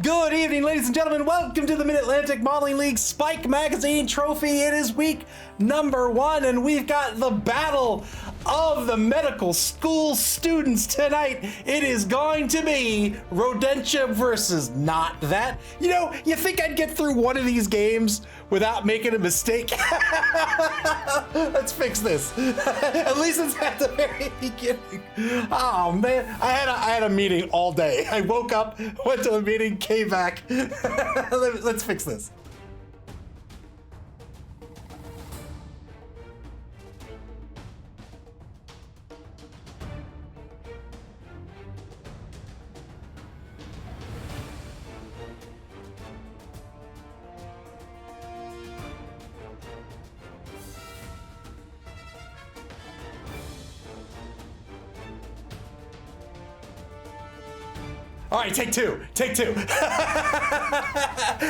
Good evening, ladies and gentlemen. Welcome to the Mid-Atlantic Modeling League Spike Magazine Trophy. It is week number 1, and we've got the battle of the medical school students tonight. It is going to be Rodentia versus not that. You know, you think I'd get through one of these games without making a mistake? Let's fix this. At least it's at the very beginning. Oh man, I had a meeting all day. I woke up, went to the meeting, came back. Let's fix this. All right, take two.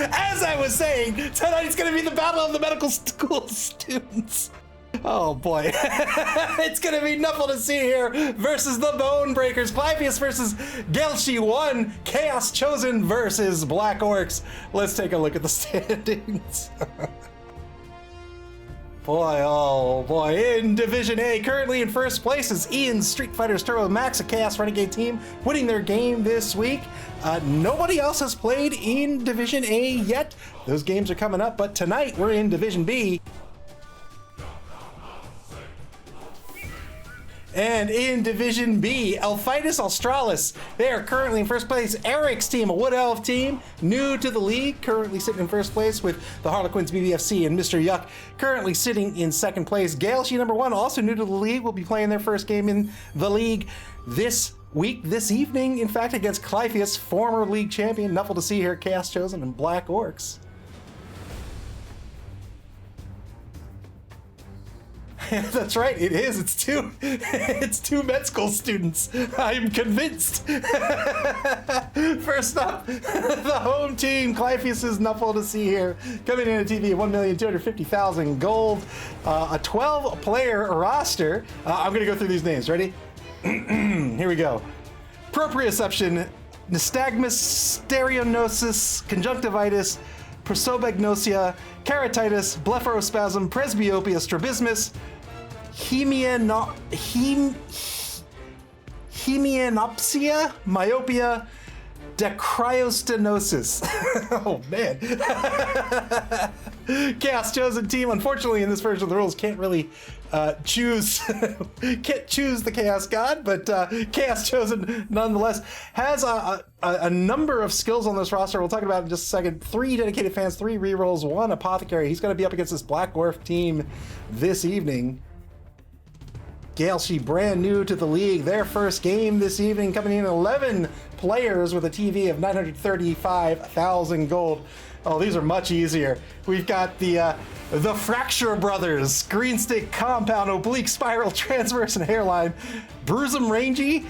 As I was saying, tonight's gonna be the battle of the medical school students. Oh boy. It's gonna be Nuffle to see here versus the Bone Breakers. Clypeus versus Gelshi 1. Chaos Chosen versus Black Orcs. Let's take a look at the standings. Boy, oh boy. In Division A, currently in first place is Ian's Street Fighters Turbo Max, a Chaos Renegade team, winning their game this week. Nobody else has played in Division A yet. Those games are coming up, but tonight we're in Division B. And in Division B, Elphitis Australis, they are currently in first place. Eric's team, a Wood Elf team, new to the league, currently sitting in first place with the Harlequins BBFC and Mr. Yuck currently sitting in second place. Galeshy number 1, also new to the league, will be playing their first game in the league this evening, in fact, against Clypeus, former league champion. Nuffle to see here, Chaos Chosen and Black Orcs. That's right, it is. It's two med school students. I'm convinced. First up, the home team, Clypeus' Nuffle to see here, coming in a TV of 1,250,000 gold, a 12-player roster. I'm gonna go through these names. Ready? Here we go. Proprioception, nystagmus, stereonosis, conjunctivitis, prosobagnosia, keratitis, blepharospasm, presbyopia, strabismus, hemianopsia, myopia, decryostenosis. Oh man. Chaos Chosen team, unfortunately in this version of the rules, can't really choose the Chaos God, but Chaos Chosen nonetheless has a number of skills on this roster. We'll talk about it in just a second. 3 dedicated fans, 3 rerolls, 1 apothecary. He's going to be up against this Black Dwarf team this evening. Galeshy, brand new to the league, their first game this evening, coming in 11 players with a TV of 935,000 gold. Oh, these are much easier. We've got the Fracture Brothers, Green Stick Compound, Oblique Spiral, Transverse and Hairline, Bruisem Rangy,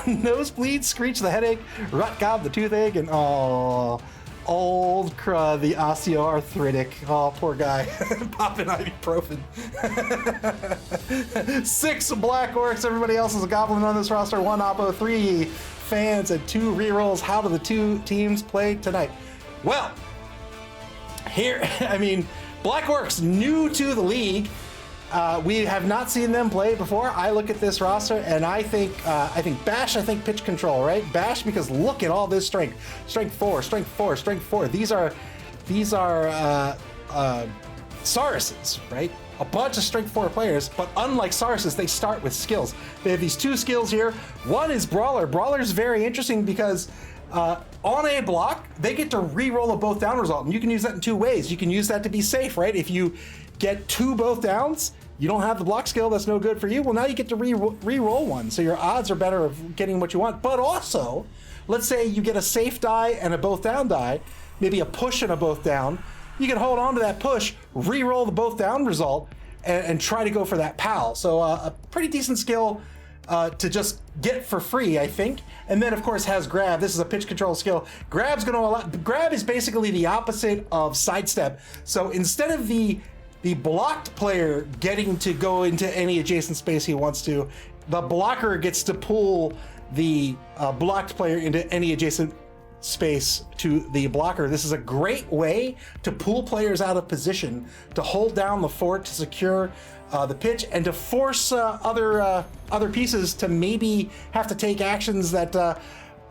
Nosebleed, Screech the Headache, Rut Gob the Toothache, and Old Crud the Osteoarthritic. Oh, poor guy. Popping ibuprofen. 6 Black Orcs. Everybody else is a Goblin on this roster. 1 Oppo, 3 fans, and 2 rerolls. How do the 2 teams play tonight? Well, here, I mean, Black Orcs new to the league. We have not seen them play before. I look at this roster and I think Bash, I think pitch control, right? Bash, because look at all this strength. Strength 4, strength 4, strength 4. These are Sauruses, right? A bunch of strength 4 players, but unlike Sauruses, they start with skills. They have these 2 skills here. One is Brawler. Brawler is very interesting because on a block, they get to re-roll a both down result, and you can use that in 2 ways. You can use that to be safe, right? If you get 2 both downs, you don't have the block skill, that's no good for you. Well, now you get to re-roll 1, so your odds are better of getting what you want. But also, let's say you get a safe die and a both down die, maybe a push and a both down. You can hold on to that push, re-roll the both down result, and try to go for that PAL. So a pretty decent skill to just get for free, I think. And then of course has grab. This is a pitch control skill. Grab is basically the opposite of sidestep. So instead of the blocked player getting to go into any adjacent space he wants to, the blocker gets to pull the blocked player into any adjacent space to the blocker. This is a great way to pull players out of position, to hold down the fort, to secure the pitch, and to force other pieces to maybe have to take actions that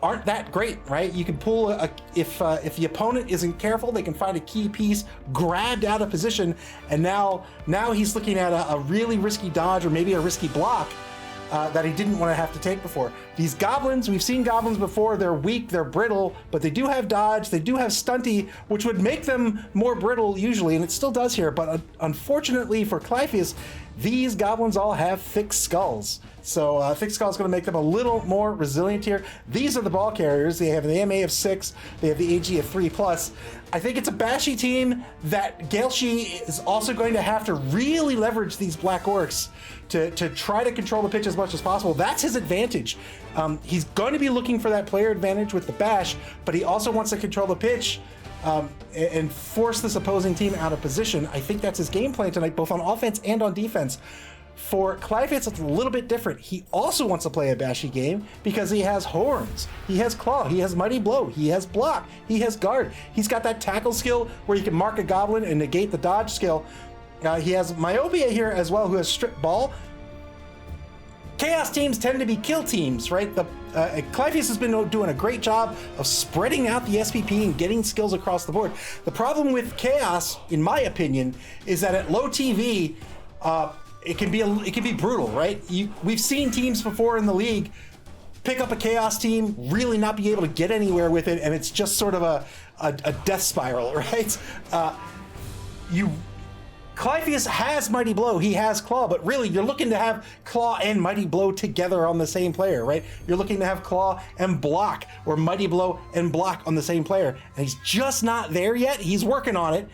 aren't that great, right? You can pull if the opponent isn't careful, they can find a key piece grabbed out of position, and now he's looking at a really risky dodge or maybe a risky block that he didn't want to have to take before. These goblins, we've seen goblins before, they're weak, they're brittle, but they do have dodge, they do have stunty, which would make them more brittle usually, and it still does here, but unfortunately for Clypheus, these goblins all have thick skulls. So thick skull is going to make them a little more resilient here. These are the ball carriers. They have the MA of 6, they have the AG of 3+. I think it's a bashy team that Gaelshi is also going to have to really leverage these black orcs to try to control the pitch as much as possible. That's his advantage. He's going to be looking for that player advantage with the bash, but he also wants to control the pitch and force this opposing team out of position. I think that's his game plan tonight, both on offense and on defense. For Clypheus, it's a little bit different. He also wants to play a bashy game because he has horns, he has claw, he has mighty blow, he has block, he has guard. He's got that tackle skill where you can mark a goblin and negate the dodge skill. He has Myopia here as well, who has strip ball. Chaos teams tend to be kill teams, right? Clypheus has been doing a great job of spreading out the SPP and getting skills across the board. The problem with Chaos, in my opinion, is that at low TV, it can be brutal, right? We've seen teams before in the league pick up a Chaos team, really not be able to get anywhere with it, and it's just sort of a death spiral, right? Clypheus has Mighty Blow, he has Claw, but really you're looking to have Claw and Mighty Blow together on the same player, right? You're looking to have Claw and Block, or Mighty Blow and Block on the same player, and he's just not there yet. He's working on it,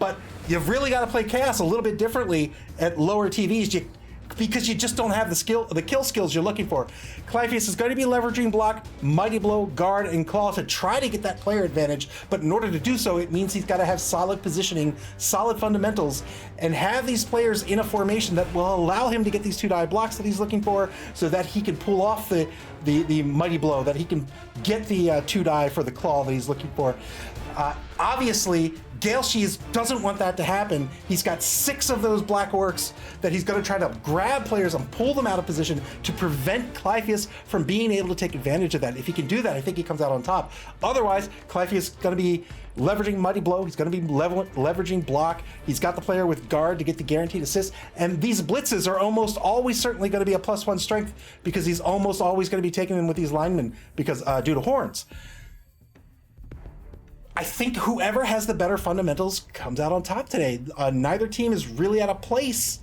but you've really got to play Chaos a little bit differently at lower TVs. Because you just don't have the kill skills you're looking for. Clypheus is going to be leveraging Block, Mighty Blow, Guard, and Claw to try to get that player advantage, but in order to do so, it means he's got to have solid positioning, solid fundamentals, and have these players in a formation that will allow him to get these 2-die blocks that he's looking for, so that he can pull off the Mighty Blow, that he can get the 2-die for the Claw that he's looking for. Obviously, Gaelshi doesn't want that to happen. He's got 6 of those black orcs that he's going to try to grab players and pull them out of position to prevent Clypheus from being able to take advantage of that. If he can do that, I think he comes out on top. Otherwise, Clypheus is going to be leveraging Mighty Blow. He's going to be leveraging Block. He's got the player with Guard to get the guaranteed assist. And these blitzes are almost always certainly going to be a +1 strength, because he's almost always going to be taking them with these linemen because due to horns. I think whoever has the better fundamentals comes out on top today. Neither team is really at a place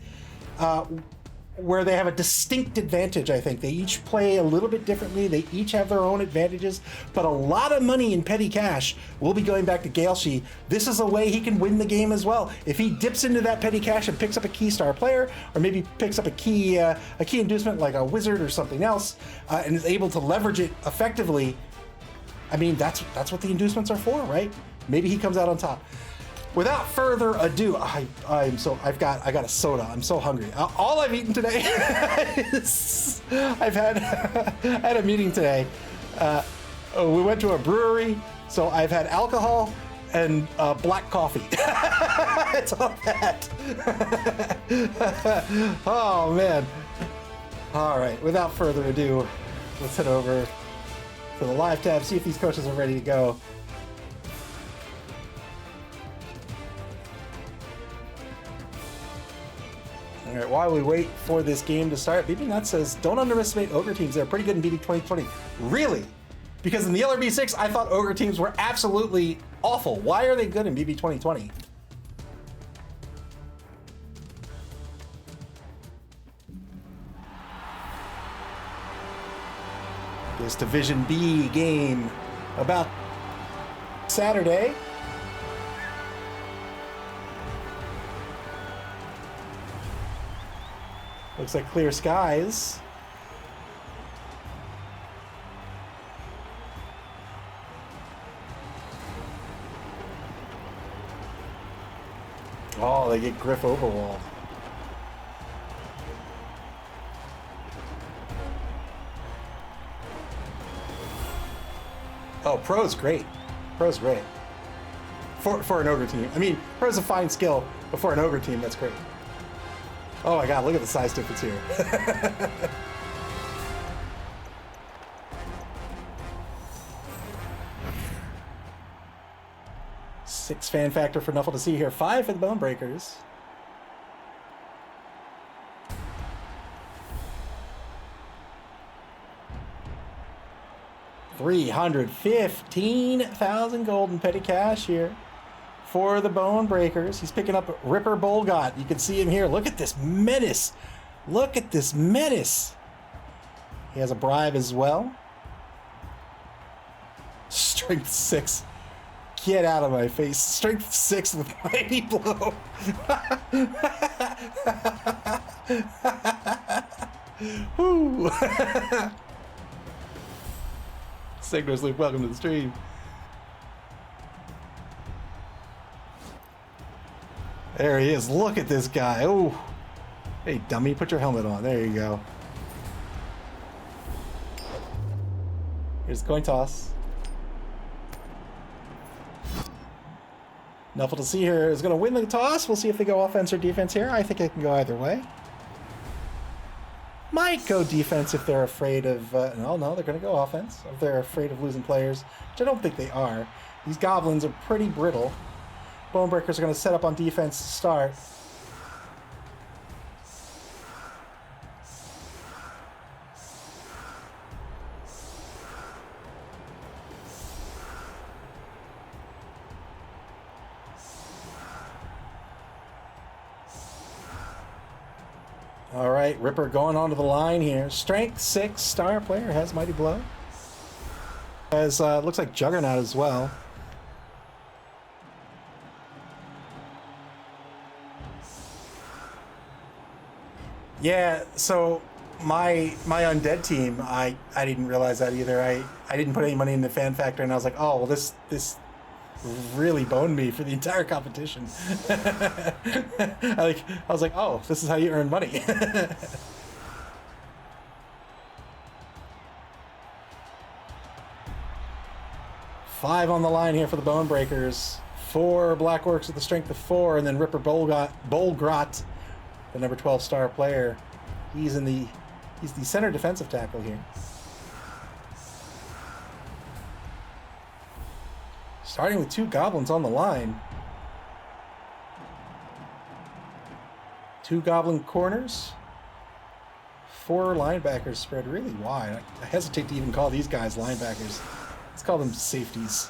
where they have a distinct advantage, I think. They each play a little bit differently. They each have their own advantages, but a lot of money in petty cash will be going back to Gaelshi. This is a way he can win the game as well. If he dips into that petty cash and picks up a key star player, or maybe picks up a key inducement like a wizard or something else, and is able to leverage it effectively, I mean, that's what the inducements are for, right? Maybe he comes out on top. Without further ado, I got a soda. I'm so hungry. All I've eaten today is I've had a meeting today. We went to a brewery, so I've had alcohol and black coffee. It's all that. Oh man. All right. Without further ado, let's head over to the live tab, see if these coaches are ready to go. All right, while we wait for this game to start, BB Nuts says, don't underestimate Ogre teams. They're pretty good in BB 2020. Really? Because in the LRB6, I thought Ogre teams were absolutely awful. Why are they good in BB 2020? This Division B game about Saturday. Looks like clear skies. Oh, they get Griff Overwall. Oh, Pro's great. Pro's great. For an ogre team. I mean, Pro's a fine skill, but for an ogre team, that's great. Oh my god, look at the size difference here. Six fan factor for Nuffle to see here. 5 for the Bone Breakers. $315,000 gold in petty cash here for the Bone Breakers. He's picking up Ripper Bolgot. You can see him here. Look at this menace. Look at this menace. He has a bribe as well. Strength 6. Get out of my face. Strength 6 with Mighty Blow. Woo. Signals Luke, welcome to the stream. There he is. Look at this guy. Oh, hey dummy, put your helmet on. There you go. Here's the coin toss. Nuffle to see here is going to win the toss. We'll see if they go offense or defense here. I think it can go either way. Might go defense if they're afraid of... no, they're going to go offense. If they're afraid of losing players, which I don't think they are. These goblins are pretty brittle. Bonebreakers are going to set up on defense to start. All right, Ripper going onto the line here. Strength 6 star player has Mighty Blow. Has looks like Juggernaut as well. Yeah, so my undead team, I didn't realize that either. I didn't put any money in the fan factor, and I was like, oh well, this really boned me for the entire competition. I was like, oh, this is how you earn money. Five on the line here for the Bone Breakers. 4 Black Orcs with the strength of 4, and then Ripper Bolgrot, the number 12 star player. He's the center defensive tackle here. Starting with 2 goblins on the line. 2 goblin corners. 4 linebackers spread really wide. I hesitate to even call these guys linebackers. Let's call them safeties.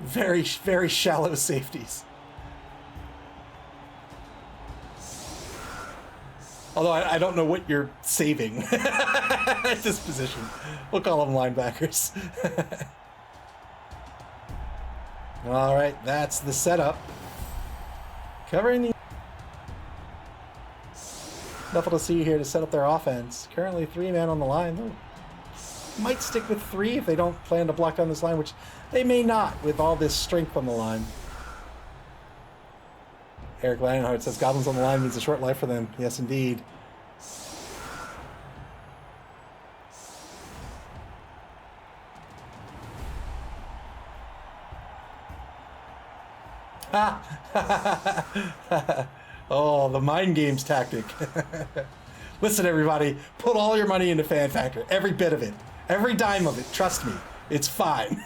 Very, very shallow safeties. Although I don't know what you're saving at this position. We'll call them linebackers. All right, that's the setup. Covering the... Nuffle to see here to set up their offense. Currently 3 men on the line. They might stick with 3 if they don't plan to block down this line, which they may not with all this strength on the line. Eric Lionheart says goblins on the line means a short life for them. Yes, indeed. Oh, the mind games tactic. Listen, everybody, put all your money into Fan Factor. Every bit of it. Every dime of it. Trust me. It's fine.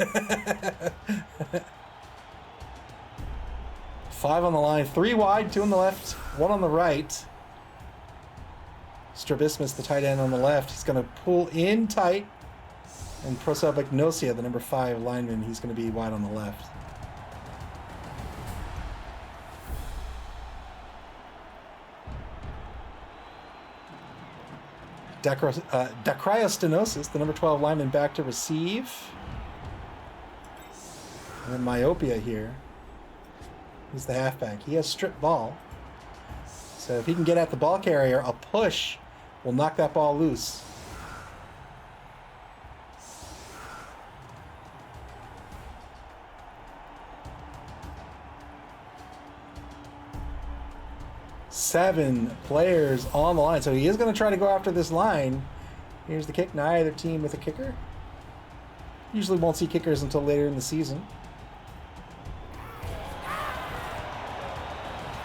5 on the line. 3 wide, 2 on the left, 1 on the right. Strabismus, the tight end on the left. He's going to pull in tight. And Prosopagnosia, the number 5 lineman, he's going to be wide on the left. Dacryostenosis, the number 12 lineman, back to receive. And then Myopia here. He's the halfback. He has strip ball. So if he can get at the ball carrier, a push will knock that ball loose. Seven players on the line. So he is going to try to go after this line. Here's the kick. Neither team with a kicker. Usually won't see kickers until later in the season.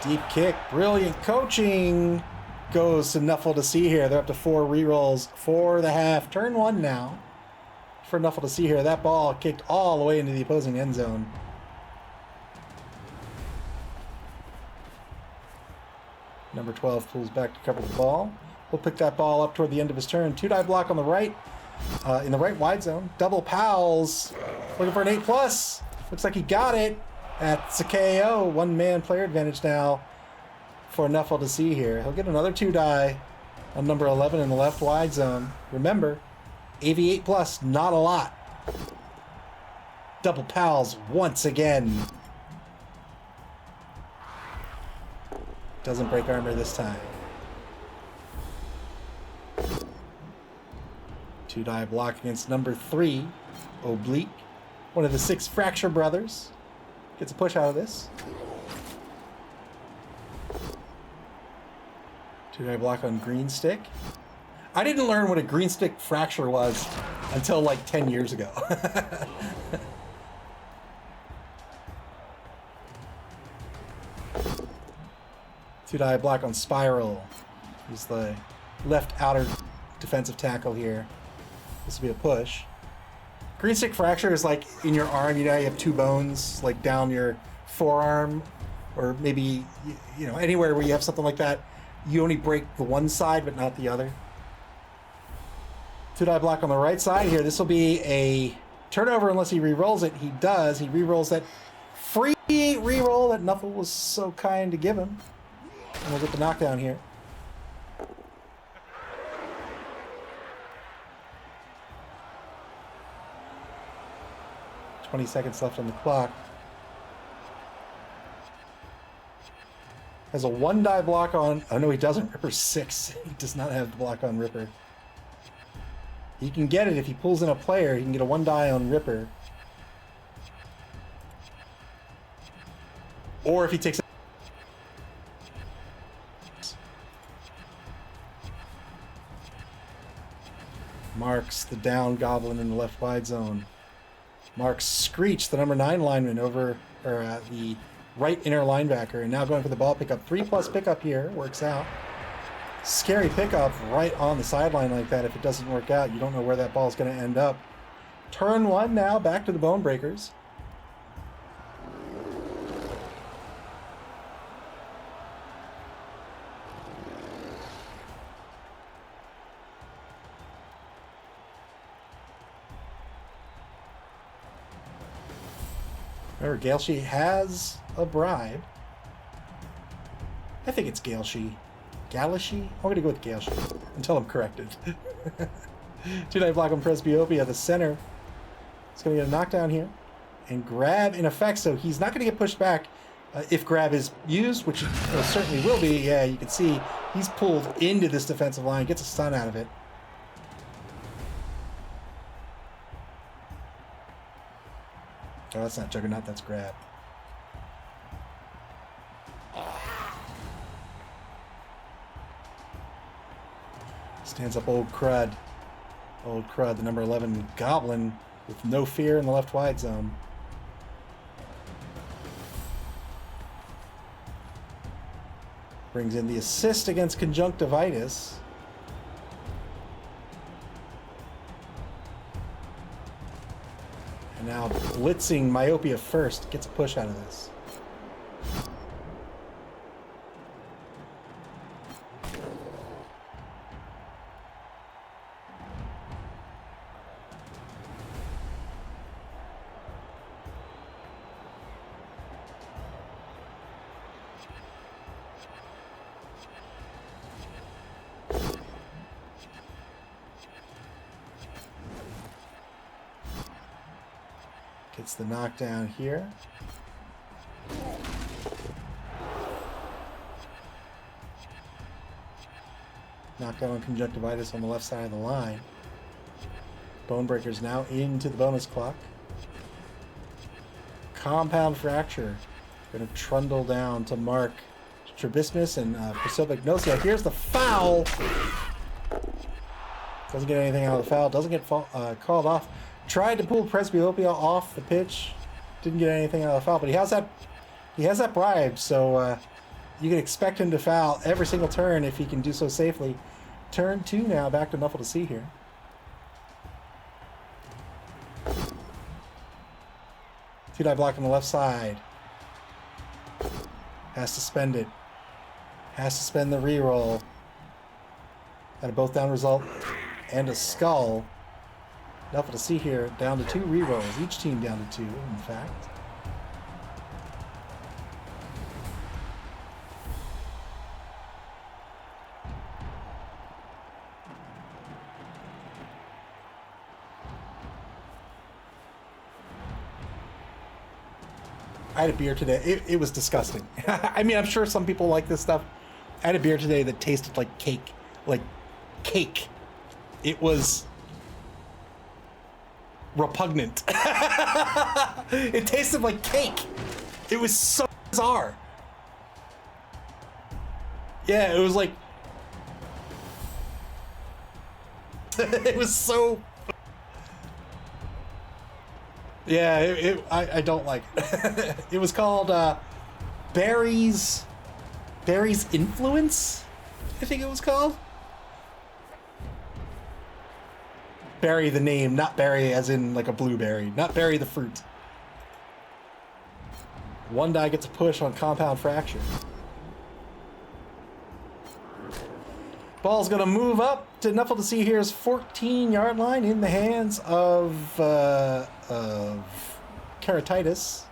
Deep kick, brilliant coaching. Goes to Nuffle to see here. They're up to 4 rerolls for the half. Turn 1 now for Nuffle to see here. That ball kicked all the way into the opposing end zone. Number 12 pulls back to cover the ball. He'll pick that ball up toward the end of his turn. 2-dive block on the right, in the right wide zone. Double pals, looking for an 8+. Looks like he got it. That's a KO. One-man player advantage now for Nuffle to see here. He'll get another 2-die on number 11 in the left wide zone. Remember, AV 8+, not a lot. Double pals once again. Doesn't break armor this time. 2-die block against number 3, Oblique. One of the 6 Fracture brothers. Gets a push out of this. 2-die block on green stick. I didn't learn what a green stick fracture was until like 10 years ago. 2-die block on Spiral. He's the left outer defensive tackle here. This will be a push. Green stick fracture is like in your arm, you know, you have 2 bones like down your forearm, or maybe, you know, anywhere where you have something like that. You only break the one side, but not the other. 2-die block on the right side here. This will be a turnover unless he re-rolls it. He does. He re-rolls that free re-roll that Nuffle was so kind to give him. And we'll get the knockdown here. "20 seconds left on the clock." Has a 1-die block on... Oh, no, he doesn't. Ripper's 6. He does not have the block on Ripper. He can get it if he pulls in a player. He can get a 1-die on Ripper. Or if he takes... Marks the down goblin in the left wide zone. Marks Screech, the number 9 lineman, over the right inner linebacker, and now going for the ball pickup. 3+ pickup here, works out. Scary pickup right on the sideline like that. If it doesn't work out, you don't know where that ball is going to end up. Turn 1 now, back to the Bone Breakers. Remember, Gailshi has a bribe. I think it's Gailshi. Galashi? I'm going to go with Gailshi until I'm corrected. 2-die block on Presbyopia, the center. He's going to get a knockdown here. And grab in effect, so he's not going to get pushed back if grab is used, which it certainly will be. Yeah, you can see he's pulled into this defensive line, gets a stun out of it. Oh, that's not Juggernaut, that's grab. Stands up Old Crud. Old Crud, the number 11 Goblin with no fear in the left wide zone. Brings in the assist against conjunctivitis. And now blitzing Myopia first. Gets a push out of this. Gets the knockdown here. Knockdown on conjunctivitis on the left side of the line. Bonebreaker's now into the bonus clock. Compound fracture. Going to trundle down to mark Strabismus and Prosopagnosia. Here's the foul. Doesn't get anything out of the foul. Doesn't get called off. tried to pull Presbyopia off the pitch. Didn't get anything out of the foul, but he has that bribe, so you can expect him to foul every single turn if he can do so safely. Turn 2 now, back to Nuffle to see here. Two-die block on the left side. Has to spend it. Has to spend the reroll. Got a both down result and a skull. Nuffle to see here, down to 2 rerolls. Each team down to 2, in fact. I had a beer today. It was disgusting. I mean, I'm sure some people like this stuff. I had a beer today that tasted like cake. Like cake. It was repugnant. It tasted like cake. It was so bizarre. Yeah, it was like... it was so... Yeah, I don't like it. It was called Barry's Influence, I think it was called. Berry the name, not berry as in like a blueberry, not berry the fruit. One die gets a push on compound fracture. Ball's gonna move up to Nuffle to see here's 14-yard line in the hands of Keratitis.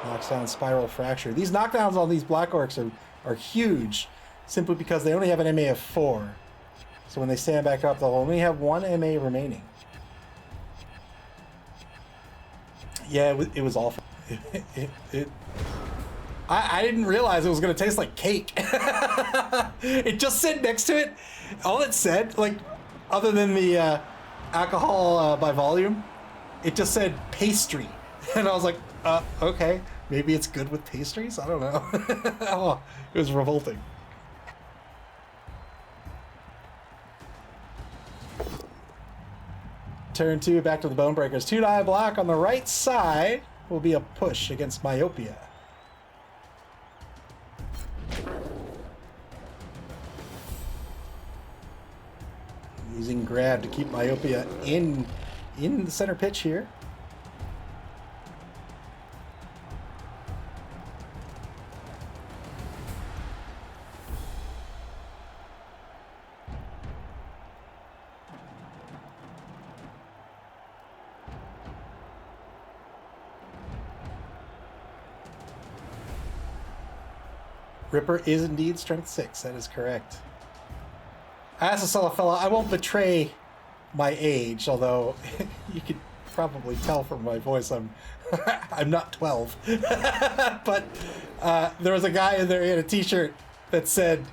Knocks down spiral fracture. These knockdowns on these Black Orcs are huge, simply because they only have an MA of 4. So when they stand back up, they'll only have 1 MA remaining. Yeah, it was awful. I didn't realize it was going to taste like cake. It just said next to it, all it said, like, other than the alcohol by volume, it just said pastry. And I was like, okay, maybe it's good with pastries? I don't know. Oh, it was revolting. Turn 2, back to the Bone Breakers. 2-die block on the right side will be a push against Myopia. Using grab to keep Myopia in the center pitch here. Ripper is indeed strength 6, that is correct. As a solo fella, I won't betray my age, although you could probably tell from my voice I'm not 12. But there was a guy in there, he had a t-shirt that said,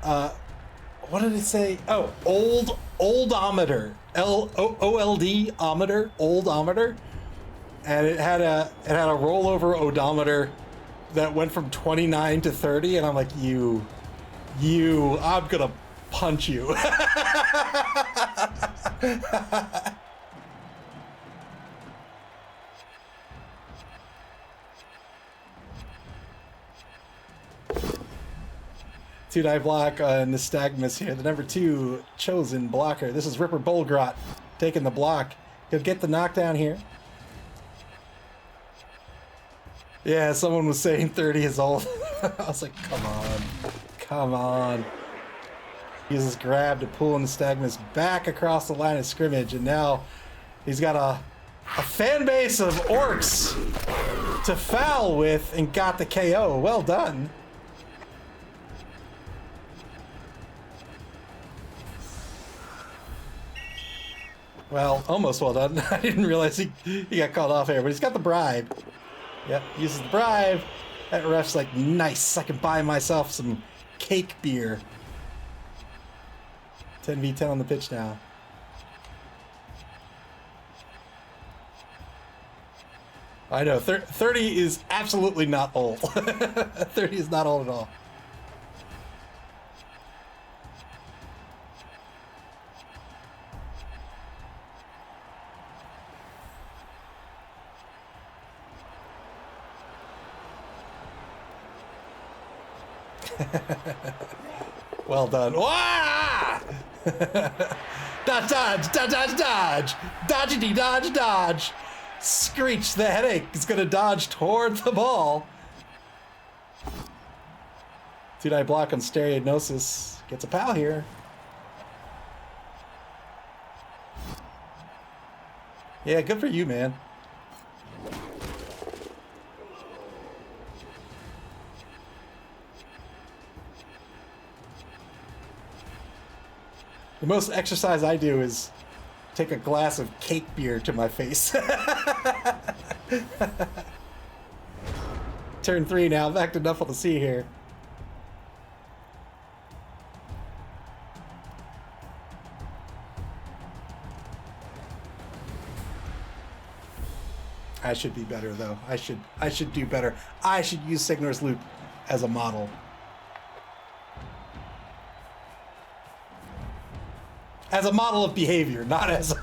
what did it say? Oh, oldometer. OLD-ometer, oldometer. And it had a rollover odometer that went from 29 to 30, and I'm like, I'm gonna punch you. Two-die block on Nystagmus here, the number 2 chosen blocker. This is Ripper Bolgrot taking the block. He'll get the knockdown here. Yeah, someone was saying 30 is old. I was like, come on. Uses grab to pull Nystagmus back across the line of scrimmage, and now he's got a fan base of orcs to foul with and got the KO. Well done. Well, almost well done. I didn't realize he got called off air, but he's got the bribe. Yep, uses the bribe. That ref's like, nice, I can buy myself some cake beer. 10v10 on the pitch now. I know, 30 is absolutely not old. 30 is not old at all. Well done. Wah! Dodge, dodge, dodge, dodge, dodge. Dodgety, dodge, dodge. Screech, the headache, is going to dodge towards the ball. Two-die block on Stereognosis. Gets a pal here. Yeah, good for you, man. The most exercise I do is take a glass of cake beer to my face. Turn 3 now, back to Nuffle to see here. I should be better though. I should do better. I should use Signor's Loop as a model. As a model of behavior, not as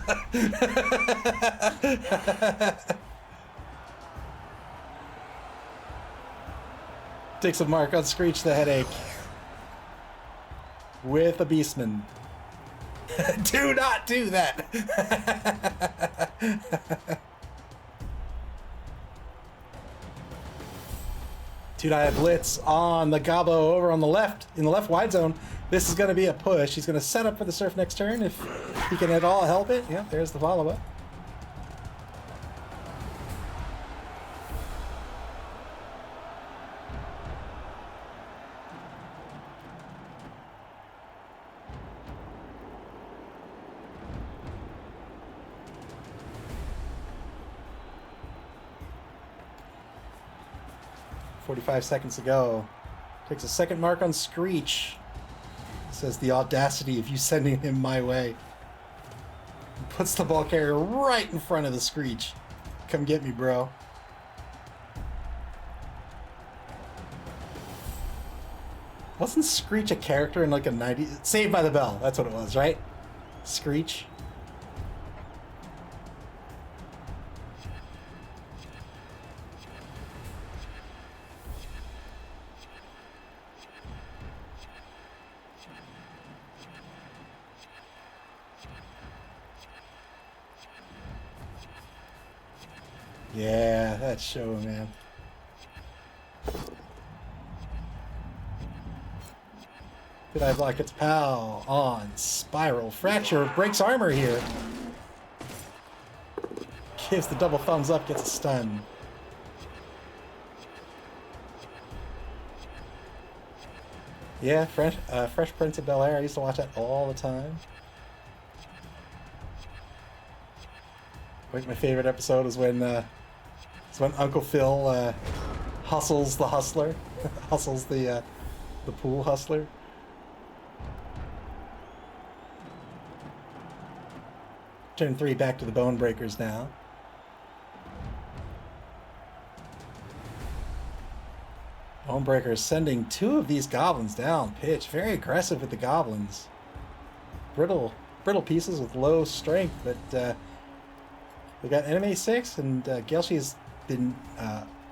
Takes a mark on Screech the Headache. With a Beastman. Do not do that! Two-die blitz on the Gobbo over on the left, in the left wide zone. This is going to be a push. He's going to set up for the surf next turn if he can at all help it. Yep, there's the follow-up. "45 seconds to go." Takes a second mark on Screech. Says the audacity of you sending him my way. Puts the ball carrier right in front of the Screech. Come get me, bro. Wasn't Screech a character in like a 90s? Saved by the Bell, that's what it was, right? Screech. Yeah, that's show, man. Good eye block its pal on Spiral. Fracture breaks armor here. Gives the double thumbs up, gets a stun. Yeah, Fresh Prince of Bel-Air. I used to watch that all the time. I think my favorite episode is when Uncle Phil hustles the hustler, hustles the pool hustler. Turn 3 back to the Bone Breakers now. Bone Breakers sending 2 of these goblins down pitch. Very aggressive with the goblins. Brittle pieces with low strength, but we got NMA 6, and Gelshi has been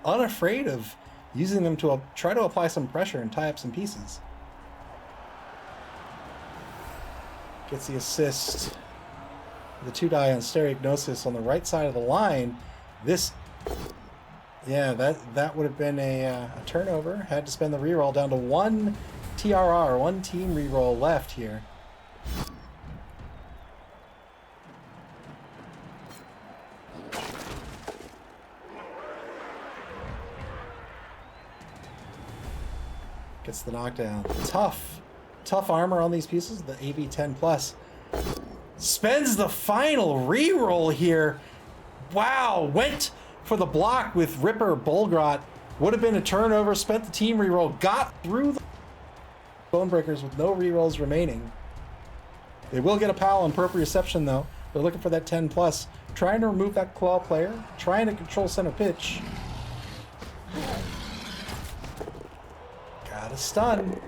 unafraid of using them to try to apply some pressure and tie up some pieces. Gets the assist. The 2-die on Stereognosis on the right side of the line. This, yeah, that would have been a turnover. Had to spend the reroll down to 1 TRR, 1 team reroll left here. Gets the knockdown. Tough armor on these pieces. The AB10 plus. Spends the final reroll here. Wow, went for the block with Ripper Bolgrot. Would have been a turnover. Spent the team reroll. Got through the Bone Breakers with no rerolls remaining. They will get a pal on proprioception though. They're looking for that 10 plus. Trying to remove that claw player. Trying to control center pitch. Got a stun.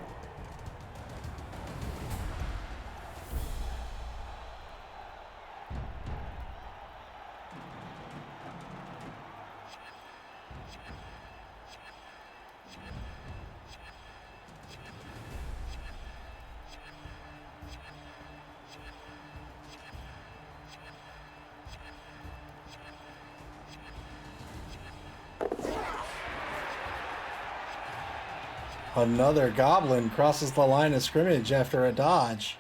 Another goblin crosses the line of scrimmage after a dodge.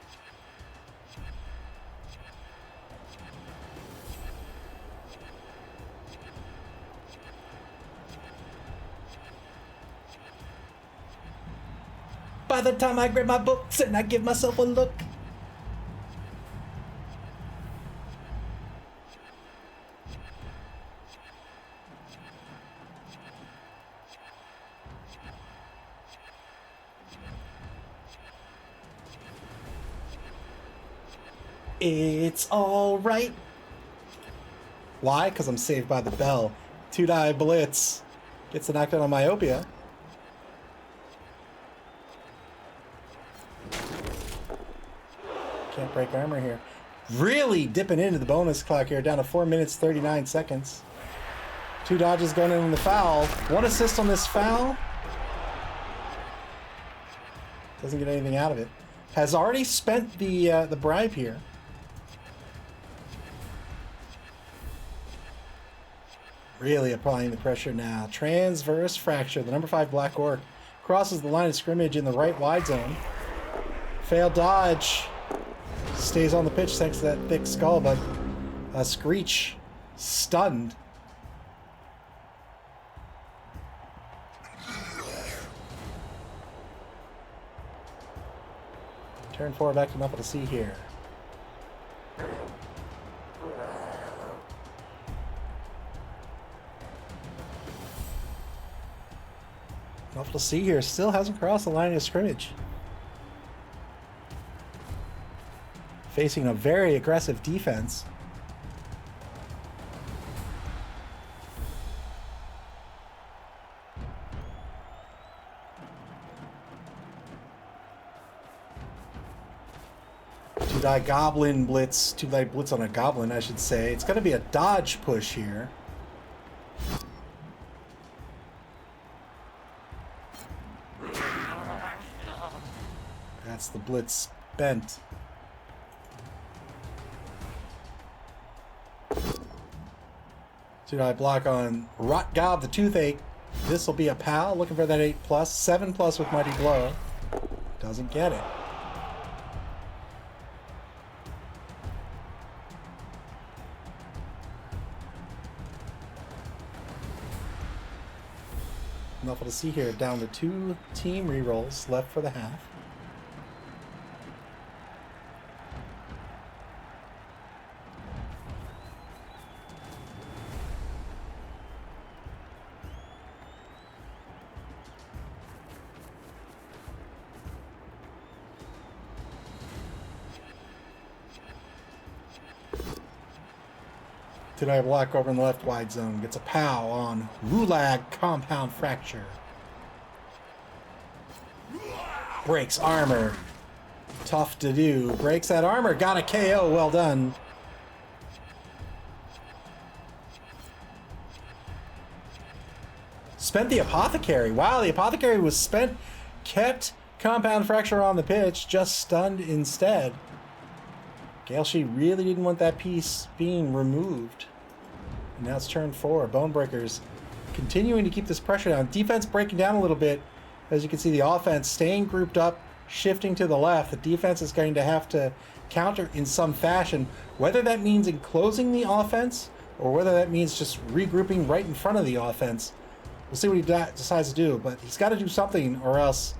By the time I grab my books and I give myself a look. It's all right. Why? Because I'm saved by the bell. 2-die blitz. Gets the knockdown on Myopia. Can't break armor here. Really dipping into the bonus clock here, down to 4 minutes, 39 seconds. 2 dodges going in on the foul. 1 assist on this foul. Doesn't get anything out of it. Has already spent the bribe here. Really applying the pressure now. Transverse fracture. The number 5 Black Orc crosses the line of scrimmage in the right wide zone. Failed dodge. Stays on the pitch thanks to that thick skull, but Screech stunned. Turn 4 back to Nuffle to see here. Nuffle to see here. Still hasn't crossed the line of scrimmage. Facing a very aggressive defense. Two-die goblin blitz. Two-die blitz on a goblin, I should say. It's going to be a dodge push here. That's the blitz bent. Two-die block on Rotgob the Toothache. This will be a pal, looking for that 8+, 7+ with Mighty Blow. Doesn't get it. Nuffle to see here, down to 2 team rerolls left for the half. Two-die block over in the left wide zone. Gets a pow on Rulag Compound Fracture. Breaks armor. Tough to do. Breaks that armor. Got a KO. Well done. Spent the Apothecary. Wow, the Apothecary was spent. Kept Compound Fracture on the pitch. Just stunned instead. Galeshe really didn't want that piece being removed. And now it's turn 4. Bonebreakers continuing to keep this pressure down. Defense breaking down a little bit. As you can see, the offense staying grouped up, shifting to the left. The defense is going to have to counter in some fashion. Whether that means enclosing the offense or whether that means just regrouping right in front of the offense. We'll see what he decides to do. But he's got to do something or else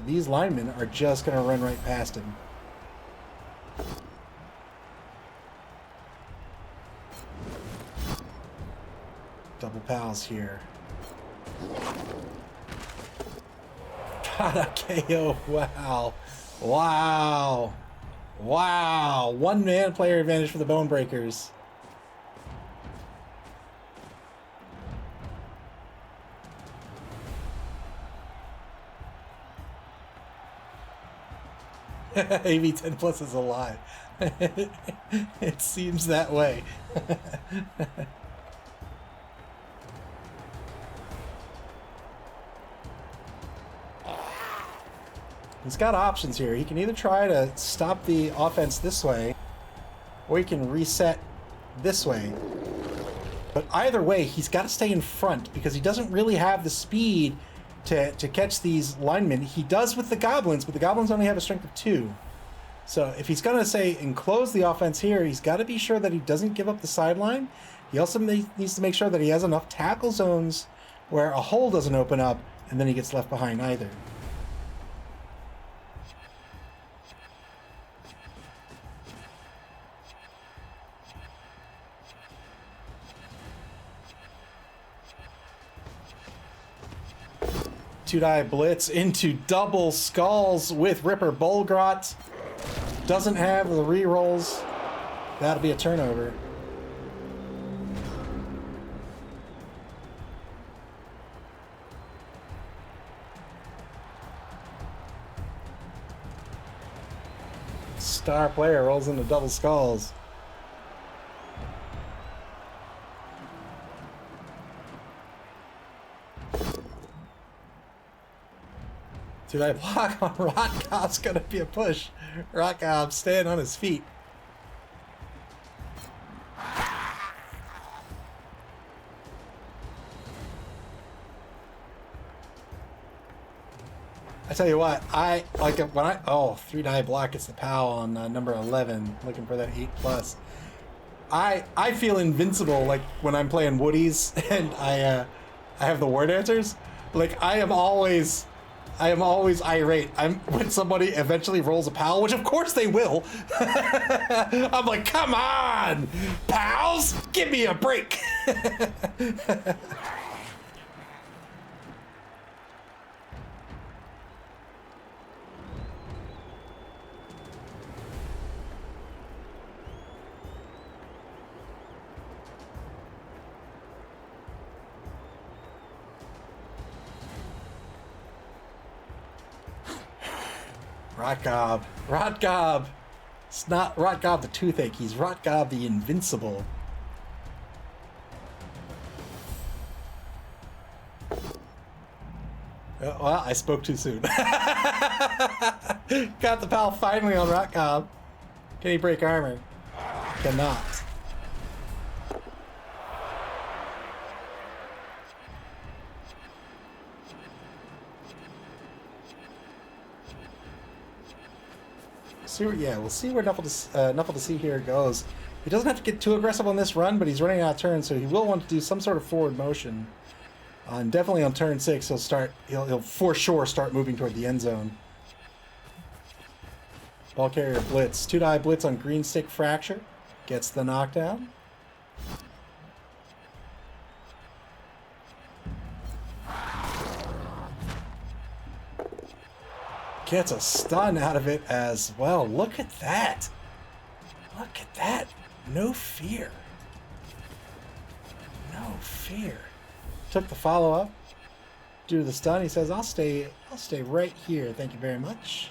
these linemen are just going to run right past him. Double pals here. Got a KO. Wow. Wow. Wow. 1-man player advantage for the Bonebreakers. AV10+ is alive. It seems that way. He's got options here. He can either try to stop the offense this way, or he can reset this way. But either way, he's got to stay in front because he doesn't really have the speed to catch these linemen. He does with the goblins, but the goblins only have a strength of 2. So if he's going to, say, enclose the offense here, he's got to be sure that he doesn't give up the sideline. He also needs to make sure that he has enough tackle zones where a hole doesn't open up, and then he gets left behind either. Two-die blitz into double skulls with Ripper Bolgrot. Doesn't have the re-rolls. That'll be a turnover. Star player rolls into double skulls. Did I block on Rotgob's gonna be a push. Rotgob staying on his feet. I tell you what, I like when I 3-die block gets the POW on number 11, looking for that 8+. I feel invincible like when I'm playing Woodies and I have the word answers. Like I am always irate. When somebody eventually rolls a POW, which of course they will. I'm like, come on, pals, give me a break. Rotgob. It's not Rotgob the Toothache, he's Rotgob the Invincible. Well, I spoke too soon. Got the PAL finally on Rotgob. Can he break armor? Cannot. Yeah, we'll see where Nuffle to see here goes. He doesn't have to get too aggressive on this run, but he's running out of turns, so he will want to do some sort of forward motion. And definitely on turn 6, he'll for sure start moving toward the end zone. Ball carrier blitz. 2-die blitz on green stick fracture. Gets the knockdown. Gets a stun out of it as well. Look at that. Look at that. No fear. No fear. Took the follow-up. Due to the stun, he says, I'll stay right here. Thank you very much.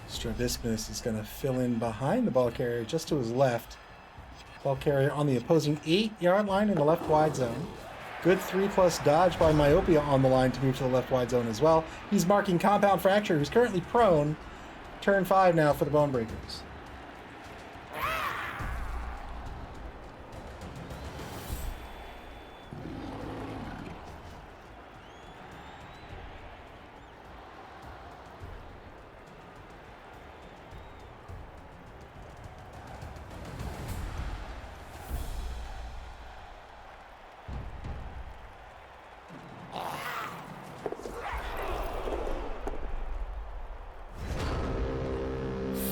Strabismus is going to fill in behind the ball carrier just to his left. Ball carrier on the opposing 8-yard line in the left wide zone. Good 3+ dodge by Myopia on the line to move to the left wide zone as well. He's marking Compound Fracture, who's currently prone. Turn 5 now for the Bone Breakers.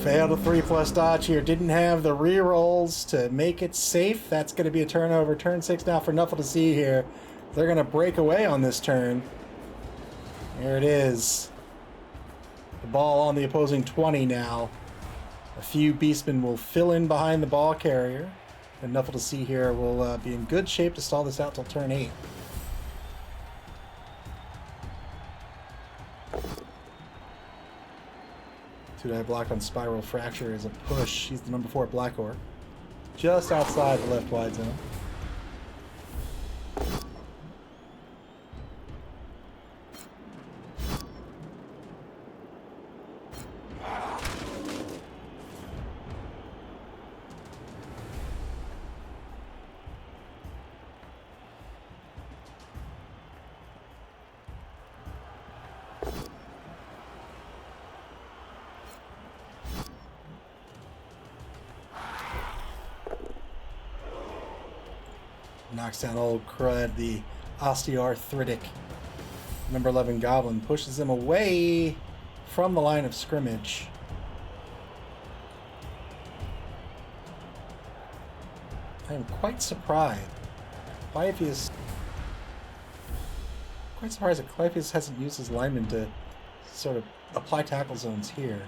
Failed a 3+ dodge here. Didn't have the re-rolls to make it safe. That's going to be a turnover. Turn 6 now for Nuffle to see here. They're going to break away on this turn. There it is. The ball on the opposing 20 now. A few Beastmen will fill in behind the ball carrier. And Nuffle to see here will be in good shape to stall this out till turn 8. Two-die block on Spiral Fracture is a push. He's the number 4 Black Orc. Just outside the left wide zone. Knocks down old Crud, the osteoarthritic number 11 Goblin. Pushes him away from the line of scrimmage. I am quite surprised. Clypeus. Quite surprised that Clypeus hasn't used his lineman to sort of apply tackle zones here.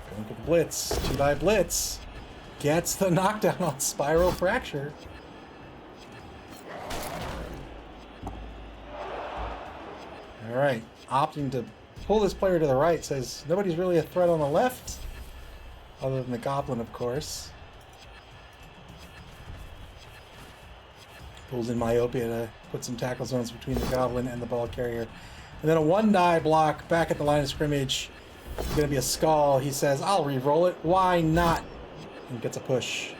Going for the blitz. 2-die blitz. Gets the knockdown on Spiral Fracture. Alright, opting to pull this player to the right, says nobody's really a threat on the left, other than the Goblin, of course. Pulls in Myopia to put some tackle zones between the Goblin and the ball carrier. And then a 1-die block back at the line of scrimmage. It's going to be a skull. He says, I'll re-roll it. Why not? And gets a push.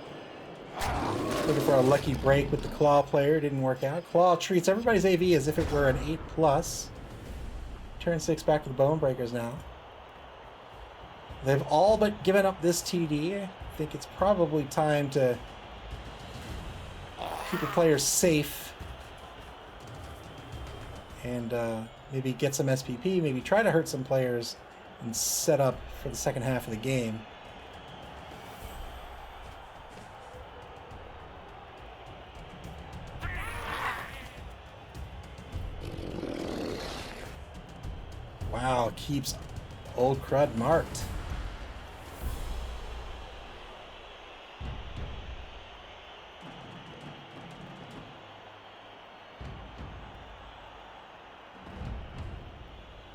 Looking for a lucky break with the Claw player. Didn't work out. Claw treats everybody's AV as if it were an 8+. Turn 6 back to the Bone Breakers now. They've all but given up this TD. I think it's probably time to keep the players safe. And maybe get some SPP, maybe try to hurt some players and set up for the second half of the game. Wow, keeps old Crud marked.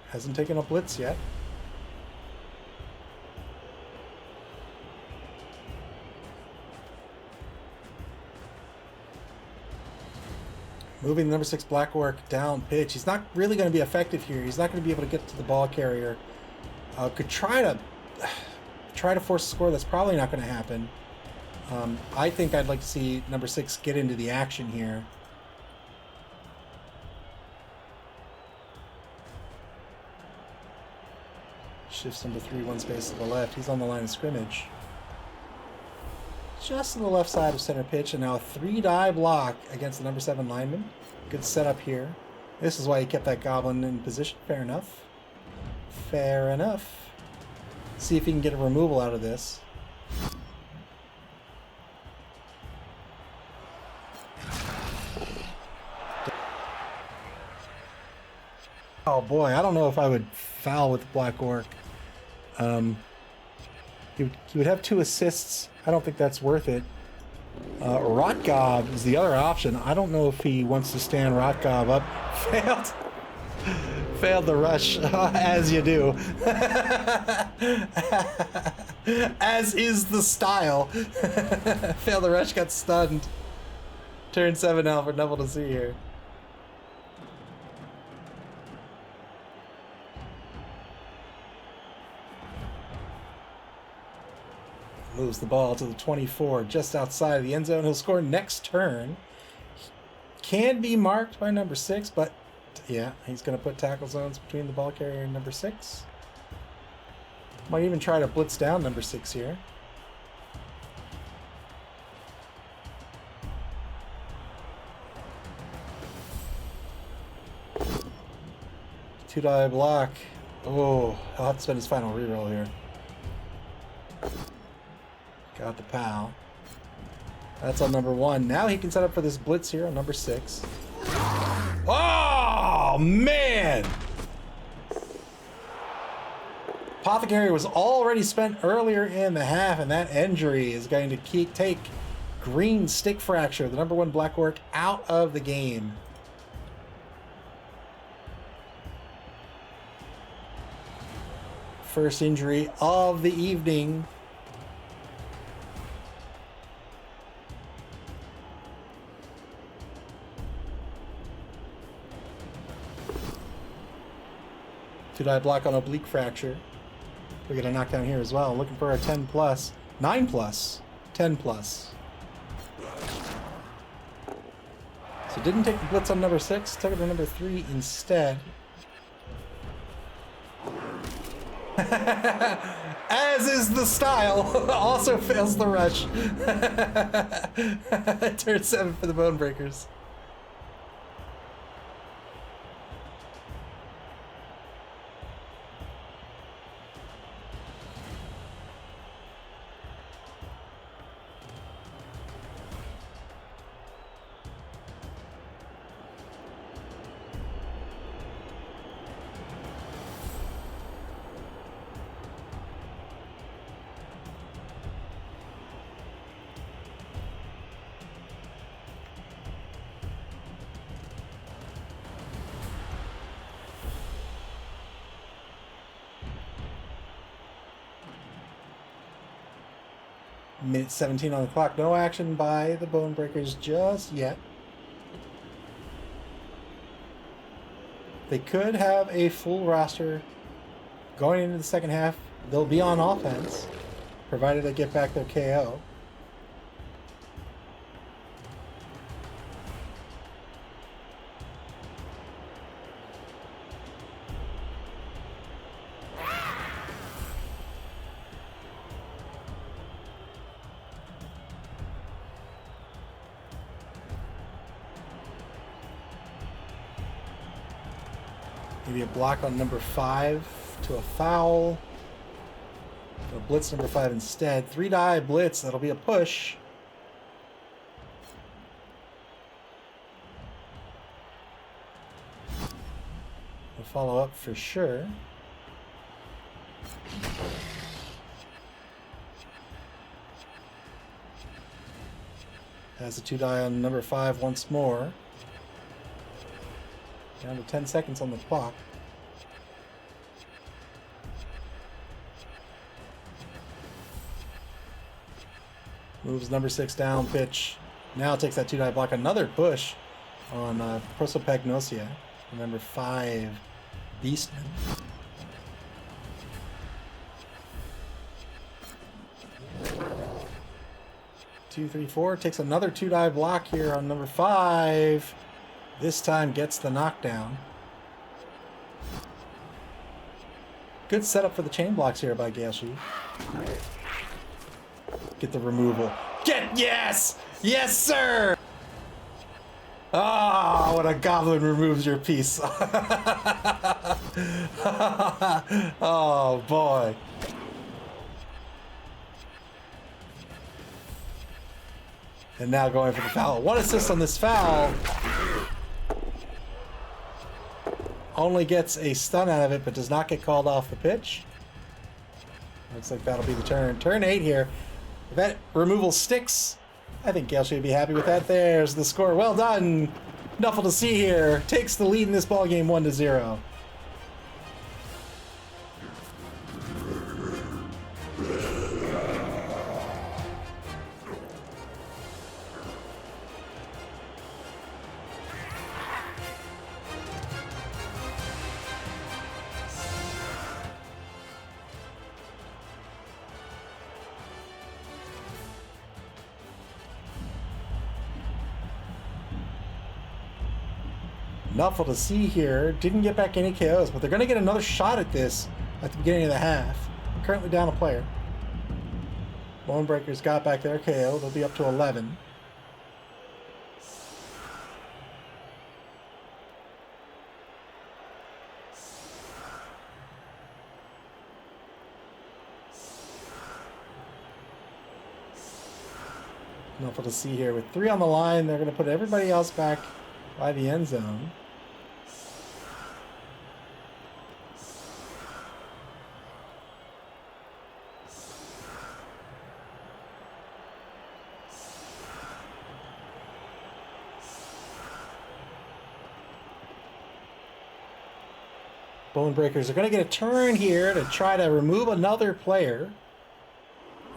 Hasn't taken a blitz yet. Moving the number 6 Black Orc down pitch. He's not really going to be effective here. He's not going to be able to get to the ball carrier. Could try to force a score. That's probably not going to happen. I think I'd like to see number 6 get into the action here. Shifts number 3 one space to the left. He's on the line of scrimmage. Just to the left side of center pitch, and now a 3-die block against the number 7 lineman. Good setup here. This is why he kept that Goblin in position. Fair enough. Fair enough. See if he can get a removal out of this. Oh boy, I don't know if I would foul with Black Orc. He would have 2 assists. I don't think that's worth it. Rotgob is the other option. I don't know if he wants to stand Rotgob up. Failed. Failed the rush, as you do. As is the style. Failed the rush, got stunned. Turn 7 now for Nuffle to see here. Moves the ball to the 24, just outside of the end zone. He'll score next turn. Can be marked by number 6, but yeah, he's going to put tackle zones between the ball carrier and number 6. Might even try to blitz down number 6 here. Two-die block. Oh, he'll have to spend his final reroll here. Got the POW. That's on number 1. Now he can set up for this blitz here on number 6. Oh, man! Apothecary was already spent earlier in the half, and that injury is going to take Green Stick Fracture, the number 1 Black Orc, out of the game. First injury of the evening. Two-die block on Oblique Fracture. We get a knockdown here as well. Looking for a 10+, 9+, 10+. So didn't take the blitz on number 6, took it to number 3 instead. As is the style, also fails the rush. Turn 7 for the Bone Breakers. Minute 17 on the clock. No action by the Bone Breakers just yet. They could have a full roster going into the second half. They'll be on offense, provided they get back their KO. Maybe a block on number 5 to a foul. A blitz number 5 instead. 3-die blitz. That'll be a push. A follow up for sure. Has a 2-die on number 5 once more. Down to 10 seconds on the clock. Moves number 6 down, pitch. Now takes that 2-die block. Another push on Prosopagnosia. Number 5, Beastman. 2, 3, 4. Takes another 2-die block here on number 5. This time gets the knockdown. Good setup for the chain blocks here by Gaoshi. Get the removal. Yes! Yes, sir! Ah, when a goblin removes your piece. Oh, boy. And now going for the foul. 1 assist on this foul. Only gets a stun out of it, but does not get called off the pitch. Looks like that'll be the turn. Turn 8 here. If that removal sticks, I think Gaoshi would be happy with that. There's the score. Well done. Nuffle to see here. Takes the lead in this ball game 1-0. Nuffle to see here. Didn't get back any KOs, but they're going to get another shot at this at the beginning of the half. Currently down a player. Bone Breakers got back their KO. They'll be up to 11. Nuffle to see here. With 3 on the line, they're going to put everybody else back by the end zone. Bone Breakers are going to get a turn here to try to remove another player.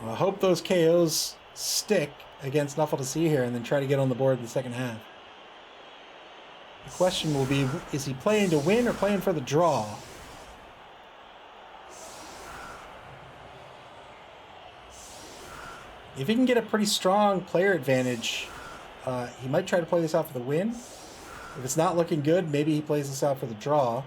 I hope those KOs stick against Nuffle to see here and then try to get on the board in the second half. The question will be, is he playing to win or playing for the draw? If he can get a pretty strong player advantage He might try to play this out for the win. If it's not looking good, maybe he plays this out for the draw.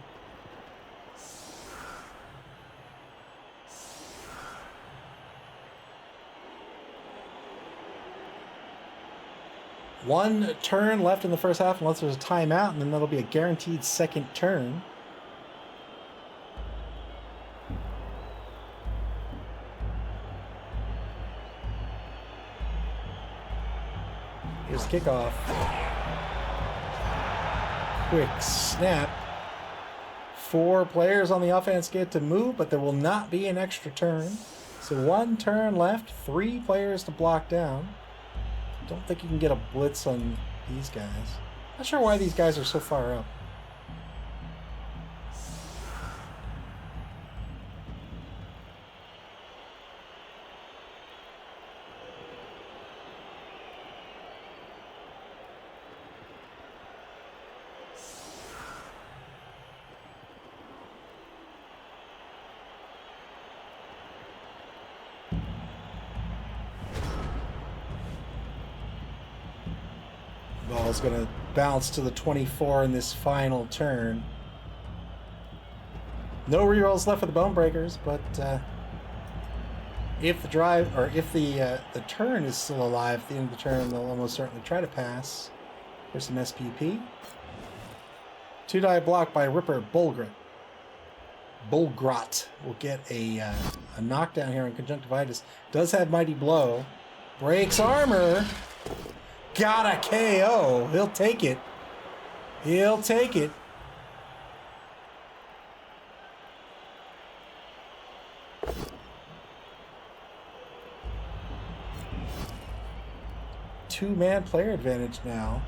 One turn left in the first half unless there's a timeout, and then that'll be a guaranteed second turn. Here's the kickoff. Quick snap. 4 players on the offense get to move, but there will not be an extra turn. So 1 turn left, 3 players to block down. Don't think you can get a blitz on these guys. Not sure why these guys are so far up. Ball's going to bounce to the 24 in this final turn. No rerolls left for the Bone Breakers, but if the drive or if the turn is still alive at the end of the turn, they'll almost certainly try to pass. Here's some SPP. 2-die block by Ripper Bulgrot. Bulgrot will get a knockdown here on conjunctivitis. Does have Mighty Blow. Breaks armor. Got a KO. He'll take it. He'll take it. Two-man player advantage now.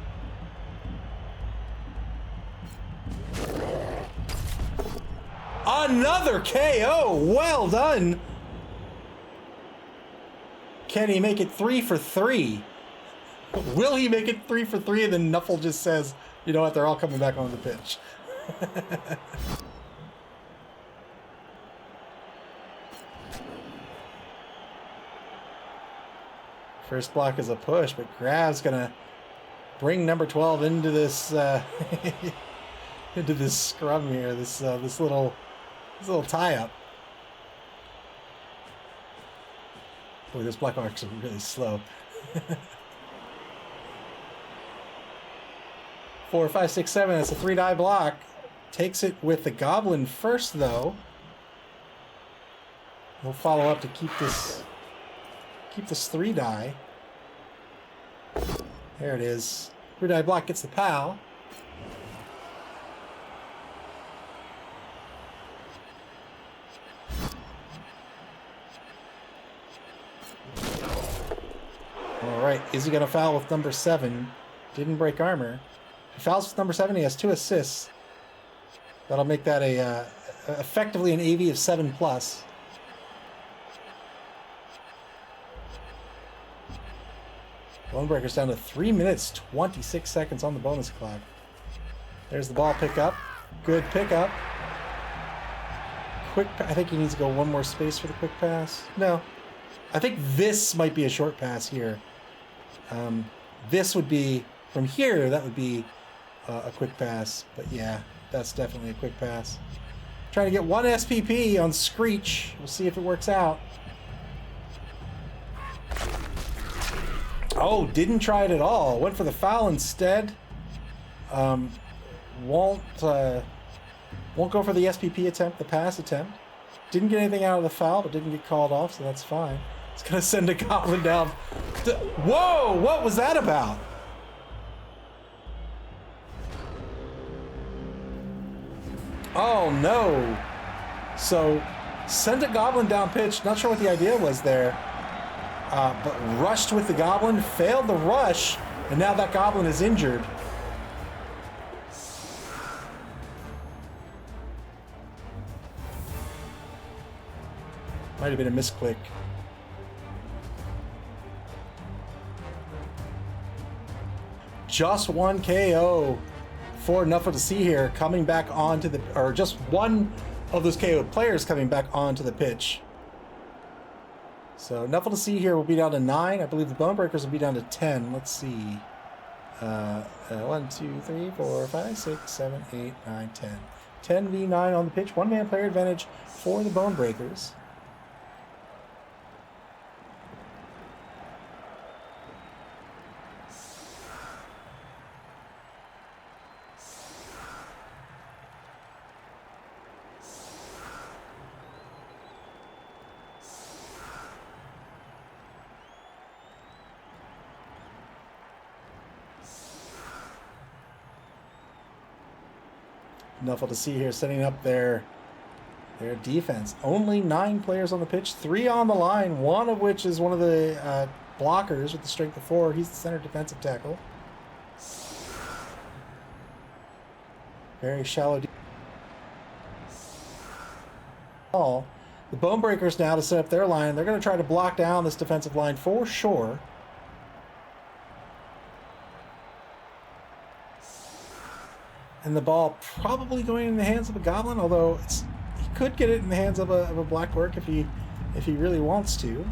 Another KO. Well done. Can he make it 3 for 3? Will he make it 3 for 3? And then Nuffle just says, you know what, they're all coming back on the pitch. First block is a push, but Grab's gonna bring number 12 into this into this scrum here, this little tie-up. Boy, those block marks are really slow. 4, 5, 6, 7. That's a 3-die block. Takes it with the Goblin first, though. We'll follow up to keep this 3-die. There it is. 3-die block gets the POW. All right, is he going to foul with number 7? Didn't break armor. He fouls with number 7. He has 2 assists. That'll make that effectively an AV of 7+. Bonebreaker's down to 3 minutes, 26 seconds on the bonus clock. There's the ball pickup. Good pickup. I think he needs to go one more space for the quick pass. No. I think this might be a short pass here. This would be, from here, that would be a quick pass. But yeah, that's definitely a quick pass. Trying to get 1 SPP on Screech. We'll see if it works out. Oh, didn't try it at all. Went for the foul instead. Won't go for the SPP attempt, the pass attempt. Didn't get anything out of the foul, but didn't get called off, so that's fine. It's gonna send a Goblin down. Whoa! What was that about? Oh no! So, sent a Goblin down pitch. Not sure what the idea was there. But rushed with the Goblin, failed the rush, and now that Goblin is injured. Might have been a misclick. Just 1 KO for Nuffle to see here, coming back onto the, or just one of those KO players coming back onto the pitch. So Nuffle to see here will be down to 9. I believe the Bonebreakers will be down to 10. Let's see. 1, 2, 3, 4, 5, 6, 7, 8, 9, 10. 10v9 on the pitch. One-man player advantage for the Bone Breakers. Nuffle to see here, setting up their defense. Only 9 players on the pitch, 3 on the line, one of which is one of the blockers with the strength of 4. He's the center defensive tackle. Very shallow. The Bone Breakers now to set up their line. They're going to try to block down this defensive line for sure. And the ball probably going in the hands of a goblin, although he could get it in the hands of a black orc if he really wants to.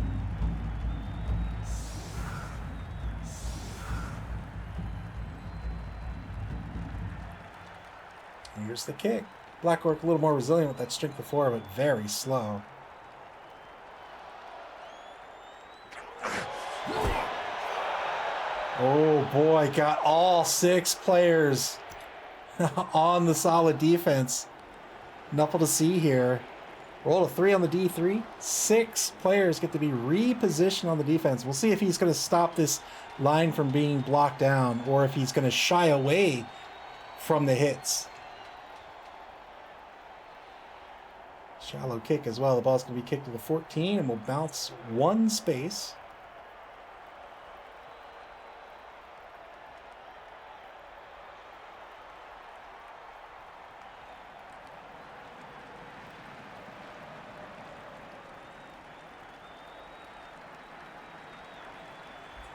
Here's the kick. Black orc a little more resilient with that strength of 4, but very slow. Oh boy, got all 6 players on the solid defense. Nuffle to see here. Roll a 3 on the D3. 6 players get to be repositioned on the defense. We'll see if he's going to stop this line from being blocked down or if he's going to shy away from the hits. Shallow kick as well. The ball's going to be kicked to the 14 and will bounce 1 space.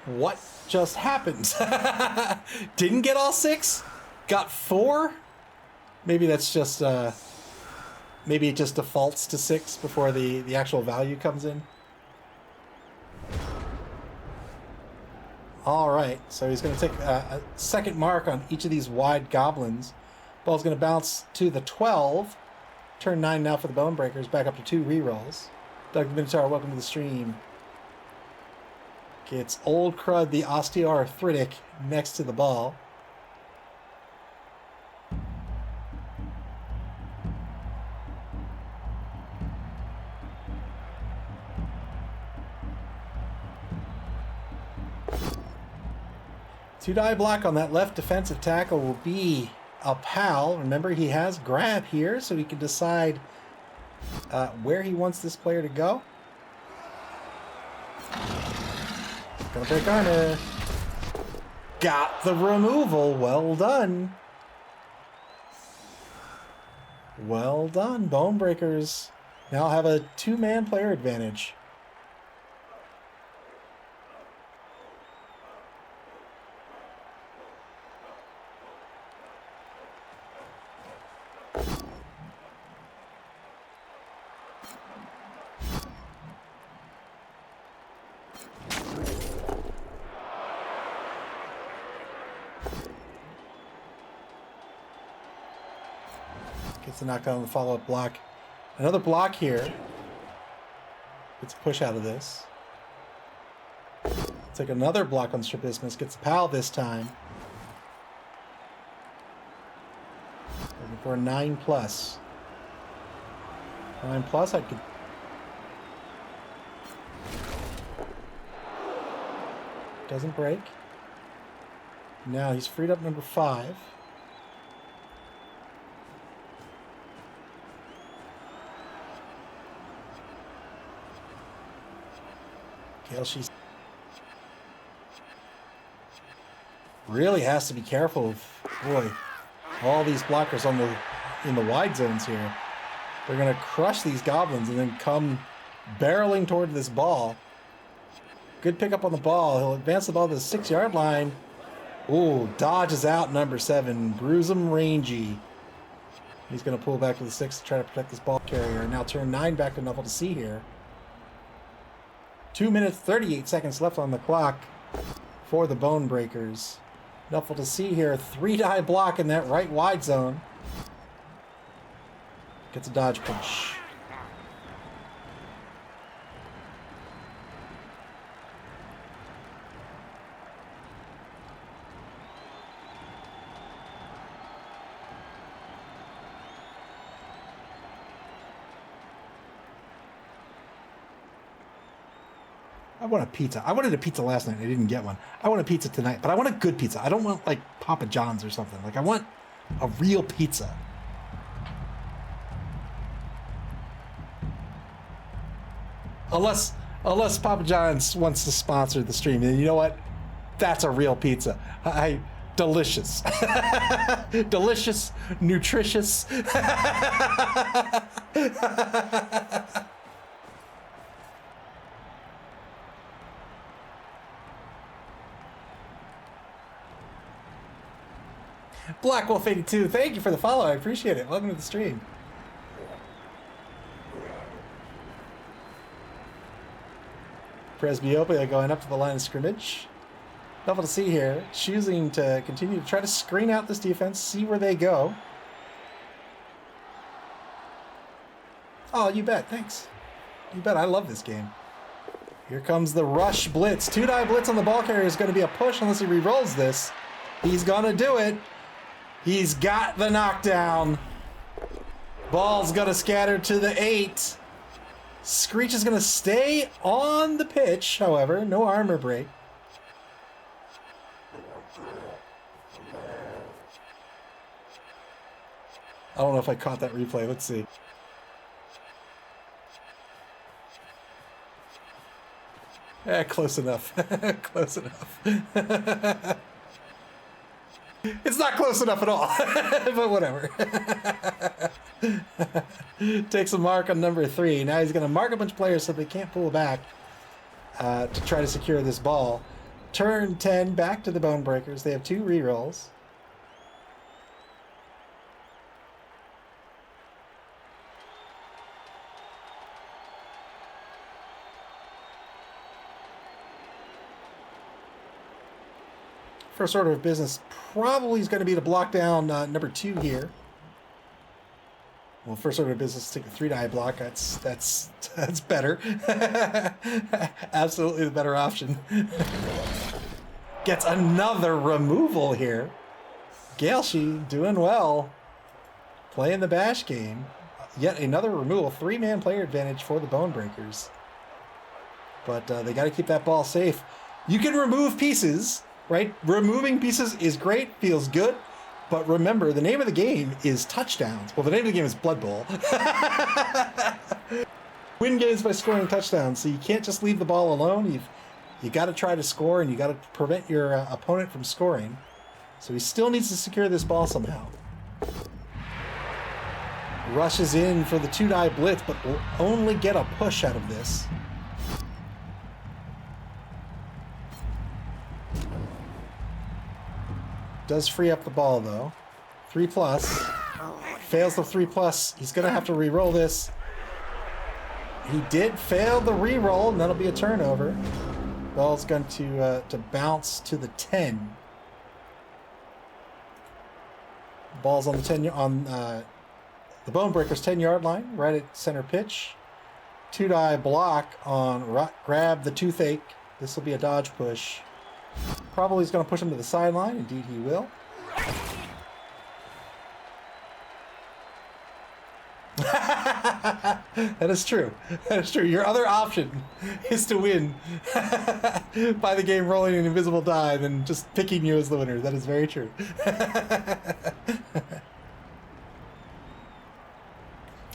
What just happened? Didn't get all 6? Got 4? Maybe that's just maybe it just defaults to 6 before the actual value comes in. All right, so he's going to take a second mark on each of these wide goblins. Ball's going to bounce to the 12. Turn 9 now for the Bone Breakers, back up to 2 rerolls. Doug the Minotaur, welcome to the stream. Gets Old Crud the Osteoarthritic next to the ball. Two-die block on that left defensive tackle will be a pal. Remember, he has grab here, so he can decide where he wants this player to go. Gonna break armor. Got the removal. Well done. Well done. Bone Breakers now have a 2-man player advantage. Gets a knockdown on the follow-up block. Another block here. Gets a push out of this. Take another block on Strabismus. Gets a pal this time. Looking for a 9+. 9+, I could... Doesn't break. Now he's freed up number 5. She's really has to be careful of, boy, all these blockers in the wide zones here. They're going to crush these goblins and then come barreling toward this ball. Good pickup on the ball. He'll advance the ball to the 6-yard line. Ooh, dodges out number 7. Gruesome Rangy. He's going to pull back to the 6 to try to protect this ball carrier. Now turn 9 back to Nuffle to see here. 2 minutes, 38 seconds left on the clock for the Bone Breakers. Nuffle to see here. 3-die block in that right wide zone. Gets a dodge punch. I want a pizza. I wanted a pizza last night. I didn't get one. I want a pizza tonight, but I want a good pizza. I don't want like Papa John's or something. Like I want a real pizza. Unless Papa John's wants to sponsor the stream, and you know what? That's a real pizza. Delicious. Delicious, nutritious. Black Wolf 82, thank you for the follow. I appreciate it. Welcome to the stream. Presbyopia going up to the line of scrimmage. Nothing to see here. Choosing to continue to try to screen out this defense, see where they go. Oh, you bet. Thanks. You bet. I love this game. Here comes the rush blitz. 2-die blitz on the ball carrier is going to be a push unless he re-rolls this. He's going to do it. He's got the knockdown. Ball's going to scatter to the 8. Screech is going to stay on the pitch, however. No armor break. I don't know if I caught that replay. Let's see. Close enough. Close enough. It's not close enough at all, but whatever. Takes a mark on number 3. Now he's going to mark a bunch of players so they can't pull back to try to secure this ball. Turn 10 back to the Bone Breakers. They have 2 rerolls. First order of business probably is going to be to block down number 2 here. Well, first order of business, take a 3-die block. That's better. Absolutely the better option. Gets another removal here. Gaelshi doing well. Playing the bash game. Yet another removal. 3-man player advantage for the Bone Breakers. But they got to keep that ball safe. You can remove pieces. Right? Removing pieces is great, feels good, but remember, the name of the game is touchdowns. Well, the name of the game is Blood Bowl. Win games by scoring touchdowns, so you can't just leave the ball alone. You got to try to score, and you got to prevent your opponent from scoring. So he still needs to secure this ball somehow. Rushes in for the 2-die blitz, but will only get a push out of this. Does free up the ball, though. 3+. Fails the 3+. He's going to have to re-roll this. He did fail the re-roll, and that'll be a turnover. Ball's going to bounce to the 10. Ball's on the 10 on the Bone Breakers 10-yard line, right at center pitch. 2-die block on grab the toothache. This will be a dodge push. Probably is going to push him to the sideline. Indeed, he will. That is true. That is true. Your other option is to win by the game rolling an invisible die and then just picking you as the winner. That is very true.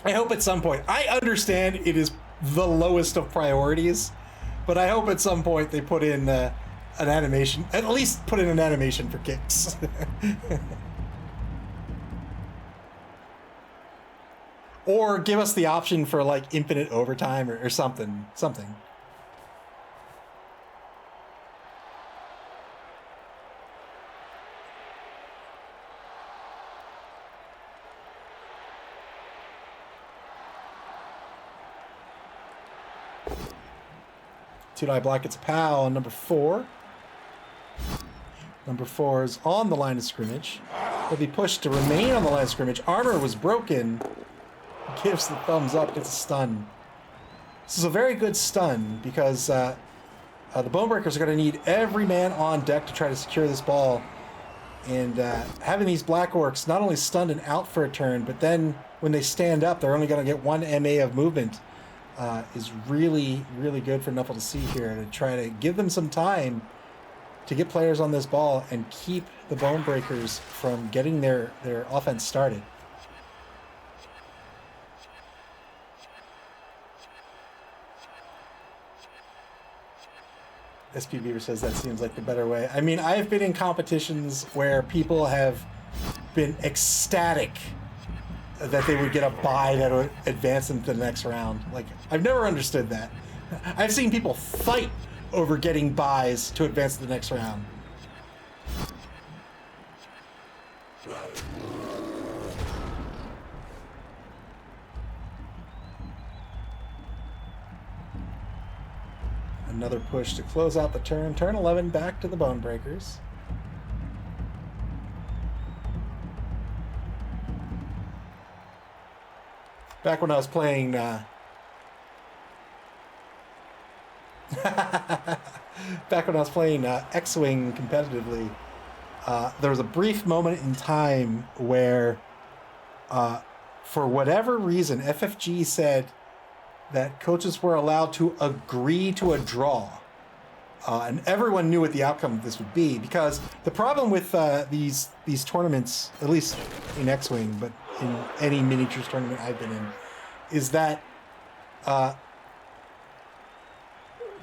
I hope at some point, I understand it is the lowest of priorities, but I hope at some point they put in an animation, at least put in an animation for kicks. Or give us the option for like infinite overtime or something. 2-die block gets a POW on number 4. Number 4 is on the line of scrimmage. He'll be pushed to remain on the line of scrimmage. Armor was broken. Gives the thumbs up, gets a stun. This is a very good stun because the Bonebreakers are going to need every man on deck to try to secure this ball. And having these Black Orcs not only stunned and out for a turn, but then when they stand up, they're only going to get 1 MA of movement. Is really, really good for Nuffle to see here, to try to give them some time to get players on this ball and keep the Bonebreakers from getting their offense started. SP Beaver says that seems like the better way. I mean, I've been in competitions where people have been ecstatic that they would get a bye that would advance them to the next round. Like, I've never understood that. I've seen people fight over getting buys to advance to the next round. Another push to close out the turn. Turn 11 back to the Bonebreakers. Back when I was playing back when I was playing X-Wing competitively, there was a brief moment in time where for whatever reason FFG said that coaches were allowed to agree to a draw, and everyone knew what the outcome of this would be, because the problem with these tournaments, at least in X-Wing, but in any miniatures tournament I've been in, is that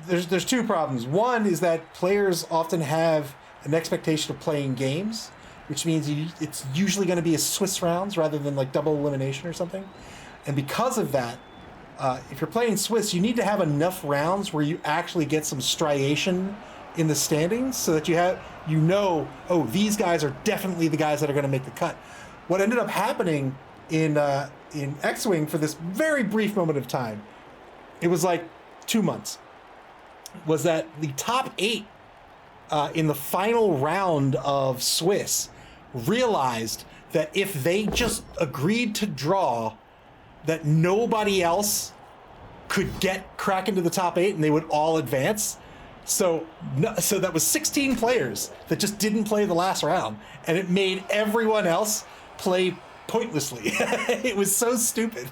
there's two problems. One is that players often have an expectation of playing games, which means it's usually going to be a Swiss rounds rather than like double elimination or something. And because of that, if you're playing Swiss, you need to have enough rounds where you actually get some striation in the standings so that oh, these guys are definitely the guys that are going to make the cut. What ended up happening in X-Wing for this very brief moment of time, it was like 2 months, was that the top 8 in the final round of Swiss realized that if they just agreed to draw, that nobody else could crack into the top 8 and they would all advance. So that was 16 players that just didn't play the last round, and it made everyone else play pointlessly. It was so stupid.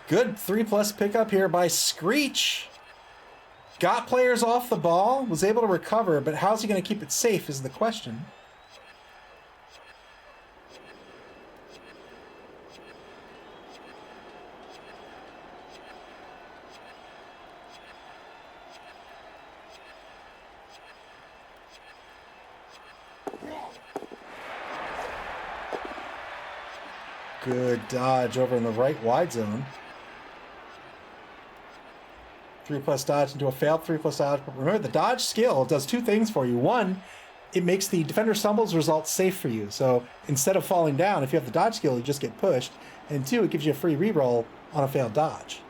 Good 3+ pickup here by Screech. Got players off the ball, was able to recover, but how's he going to keep it safe is the question. Good dodge over in the right wide zone. 3+ dodge into a failed 3+ dodge. But remember, the dodge skill does 2 things for you. One, it makes the defender stumbles result safe for you. So instead of falling down, if you have the dodge skill, you just get pushed. And 2, it gives you a free reroll on a failed dodge.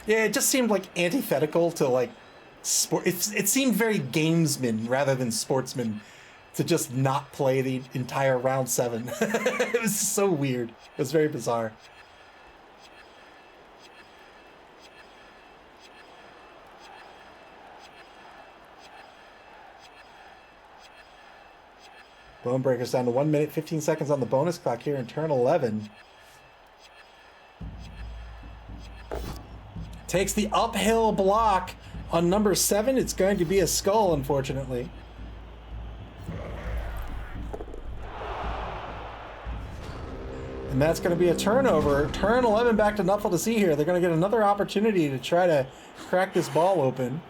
Yeah, it just seemed like antithetical to like sport. It seemed very gamesman rather than sportsman to just not play the entire round 7. It was so weird. It was very bizarre. Bonebreakers down to 1 minute, 15 seconds on the bonus clock here in turn 11. Takes the uphill block on number 7. It's going to be a skull, unfortunately. And that's going to be a turnover. Turn 11 back to Nuffle to see here. They're going to get another opportunity to try to crack this ball open.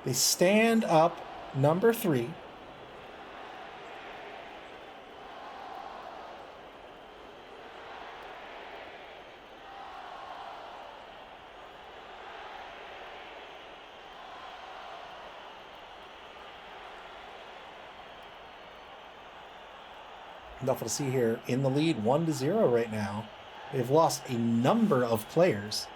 They stand up number 3. Nuffle to see here in the lead 1-0 right now. They've lost a number of players.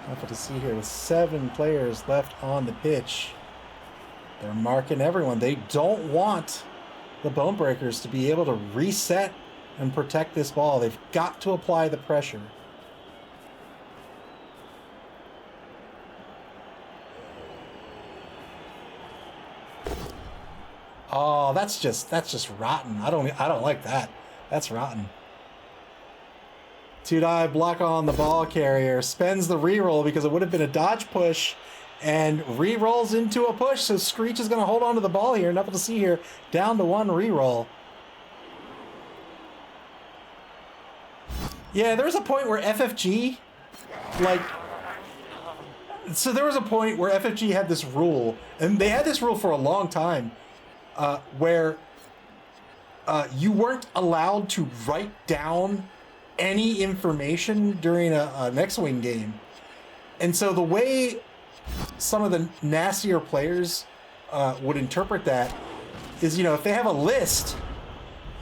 Nuffle to see here with 7 players left on the pitch. They're marking everyone. They don't want the Bone Breakers to be able to reset and protect this ball. They've got to apply the pressure. Oh, that's just rotten. I don't like that. That's rotten. Two-die block on the ball carrier. Spends the reroll because it would have been a dodge push and re-rolls into a push. So Screech is going to hold on to the ball here. Nothing to see here. Down to 1 reroll. Yeah, there was a point where FFG, there was a point where FFG had this rule, and they had this rule for a long time, where you weren't allowed to write down any information during an X-Wing game. And so the way some of the nastier players would interpret that is, if they have a list,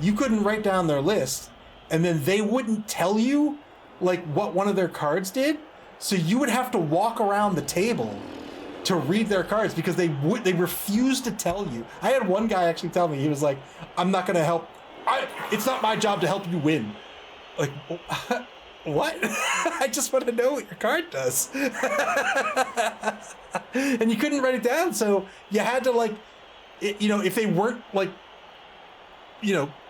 you couldn't write down their list, and then they wouldn't tell you what one of their cards did. So you would have to walk around the table to read their cards because they refused to tell you. I had one guy actually tell me, he was like, I'm not going to help. It's not my job to help you win. Like, what? I just want to know what your card does. And you couldn't write it down. So you had to if they weren't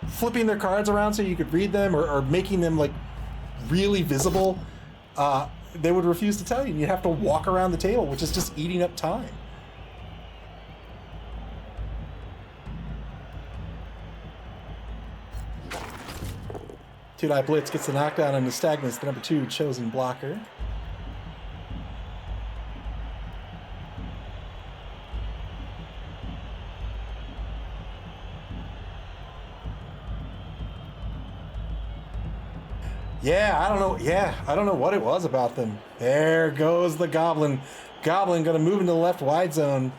flipping their cards around so you could read them or making them really visible, they would refuse to tell you. You'd have to walk around the table, which is just eating up time. Two-die blitz gets the knockdown on the Stagnus, the number 2 chosen blocker. Yeah, I don't know what it was about them. There goes the Goblin. Goblin going to move into the left wide zone.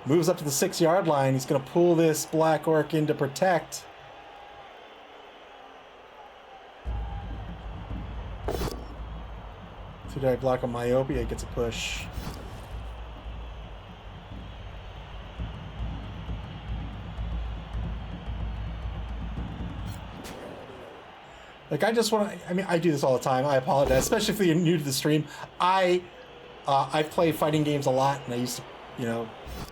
Moves up to the 6-yard line. He's going to pull this Black Orc in to protect. Two-die block on Myopia gets a push. I just want to, I do this all the time. I apologize, especially if you're new to the stream. I play fighting games a lot, and I used to,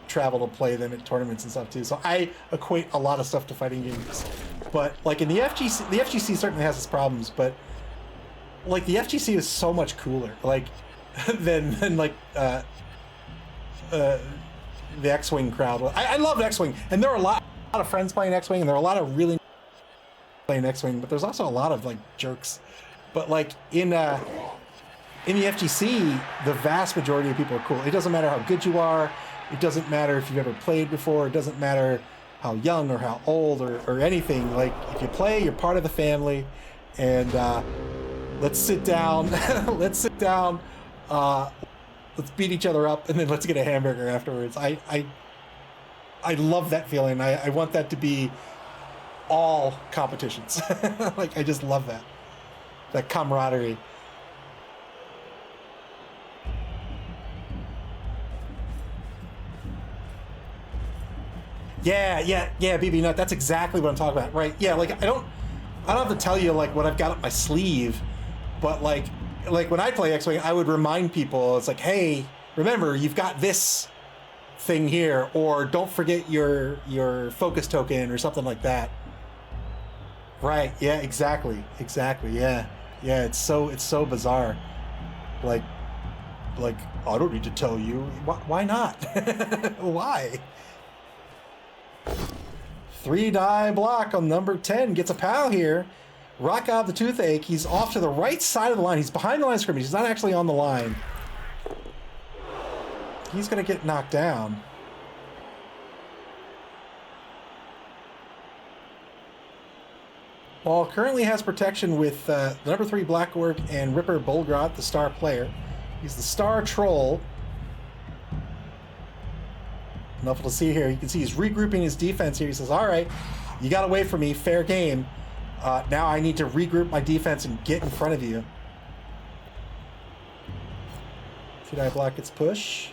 travel to play them at tournaments and stuff too. So I equate a lot of stuff to fighting games. But in the FGC certainly has its problems, but the FGC is so much cooler, than the X-Wing crowd. I love X-Wing, and there are a lot of friends playing X-Wing, and there are a lot of really playing X-Wing, but there's also a lot of jerks. But in the FGC, the vast majority of people are cool. It doesn't matter how good you are. It doesn't matter if you've ever played before. It doesn't matter how young or how old or anything. If you play, you're part of the family. And let's sit down. Let's sit down. Let's beat each other up, and then let's get a hamburger afterwards. I love that feeling. I want that to be all competitions. I just love that camaraderie. Yeah, BB Nut, that's exactly what I'm talking about, right? Yeah, I don't have to tell you what I've got up my sleeve, but when I play X-Wing, I would remind people, it's hey, remember, you've got this thing here, or don't forget your focus token or something like that. Right, yeah, exactly, yeah, it's so bizarre. I don't need to tell you. Why not? Why? 3-die block on number 10 gets a pal here. Rockov the Toothache, he's off to the right side of the line. He's behind the line of scrimmage. He's not actually on the line. He's going to get knocked down. Ball currently has protection with the number 3 Black Orc and Ripper Bolgrot, the star player. He's the star troll. Nuffle to see here. You can see he's regrouping his defense here. He says, all right, you got to wait for me. Fair game. Now I need to regroup my defense and get in front of you. Two-die block gets push.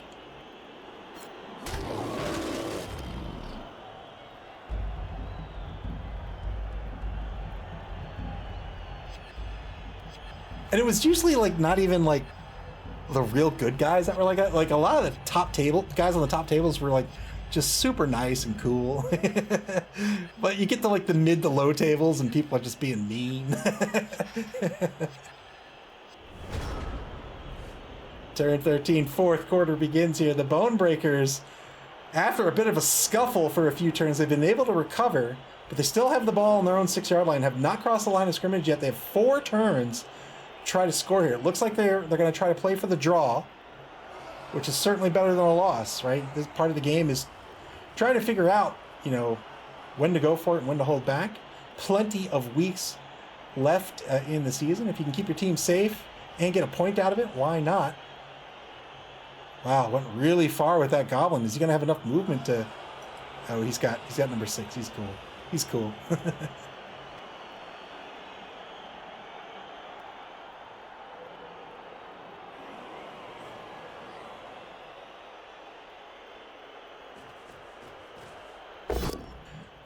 And it was usually like not even like the real good guys that were like that. Like a lot of the top table guys on the top tables were like just super nice and cool. But you get to like the mid to low tables and people are just being mean. Turn 13, fourth quarter begins here. The Bone Breakers, after a bit of a scuffle for a few turns, they've been able to recover, but they still have the ball on their own 6-yard line, have not crossed the line of scrimmage yet. They have 4 turns to try to score here. It looks like they're going to try to play for the draw, which is certainly better than a loss, right? This part of the game is trying to figure out, you know, when to go for it and when to hold back. Plenty of weeks left in the season. If you can keep your team safe and get a point out of it, why not? Wow, went really far with that goblin. Is he going to have enough movement to... Oh, he's got number 6. He's cool. He's cool.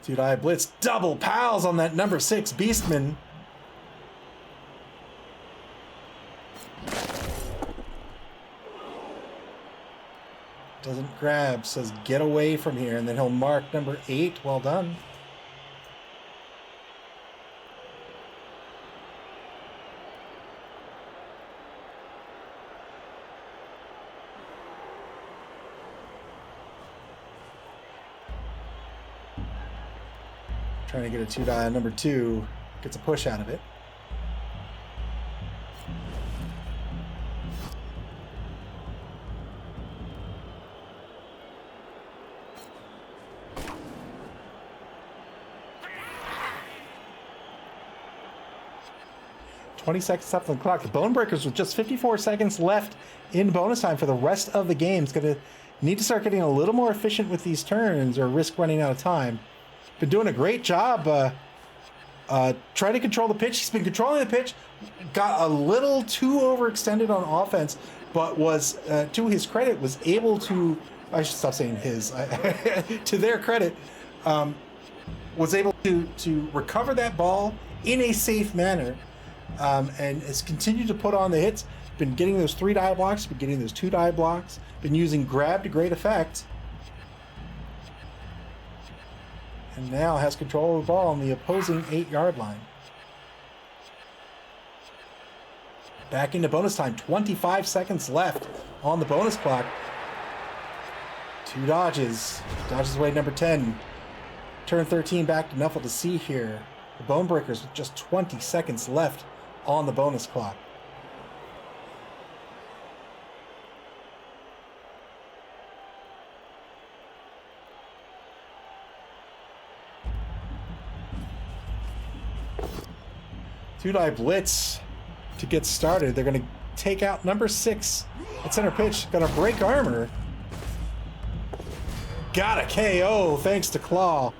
Two-die blitz, double pals on that number 6 Beastman. Doesn't grab, says get away from here, and then he'll mark number 8. Well done. Trying to get a 2-die on number 2. Gets a push out of it. $20 seconds left on the clock. The Bone Breakers with just 54 seconds left in bonus time for the rest of the game. It's going to need to start getting a little more efficient with these turns or risk running out of time. Been doing a great job trying to control the pitch. He's been controlling the pitch. Got a little too overextended on offense, but was, to his credit, was able to... I should stop saying his. To their credit, was able to recover that ball in a safe manner. And has continued to put on the hits. Been getting those 3-die blocks, been getting those 2-die blocks, been using grab to great effect. And now has control of the ball on the opposing 8-yard line. Back into bonus time, 25 seconds left on the bonus clock. 2 dodges. Dodges away number 10. Turn 13 back to Nuffle to see here. The Bone Breakers with just 20 seconds left on the bonus clock. Two-die blitz to get started. They're going to take out number 6 at center pitch. Going to break armor. Got a KO thanks to Claw.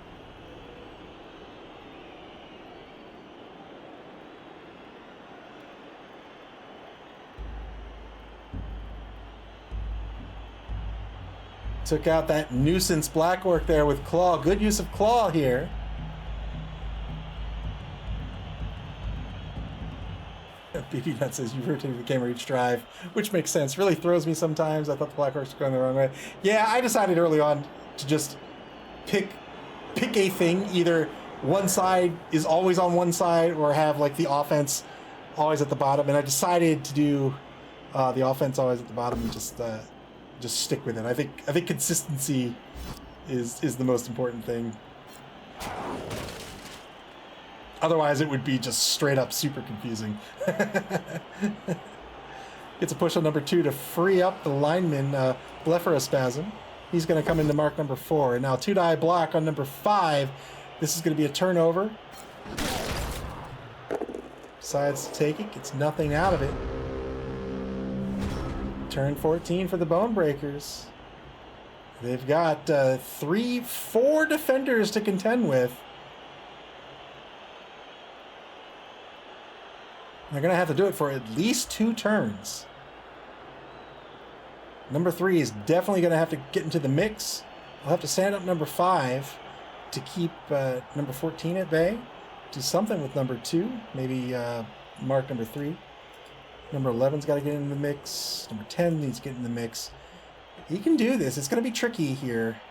Took out that nuisance Black Orc there with Claw. Good use of Claw here. BB Nut says you've rotated the camera each drive, which makes sense. Really throws me sometimes. I thought the Black Orcs were going the wrong way. Yeah, I decided early on to just pick a thing. Either one side is always on one side or have like the offense always at the bottom. And I decided to do the offense always at the bottom and just stick with it. I think consistency is the most important thing. Otherwise, it would be just straight up super confusing. Gets a push on number 2 to free up the lineman, Blepharospasm. He's going to come into mark number 4. And now 2-die block on number 5. This is going to be a turnover. Decides to take it, gets nothing out of it. Turn 14 for the Bone Breakers. They've got 4 defenders to contend with. They're going to have to do it for at least 2 turns. Number 3 is definitely going to have to get into the mix. I'll have to stand up number 5 to keep number 14 at bay. Do something with number 2. Maybe mark number 3. Number 11's got to get into the mix. Number 10 needs to get in the mix. He can do this. It's going to be tricky here.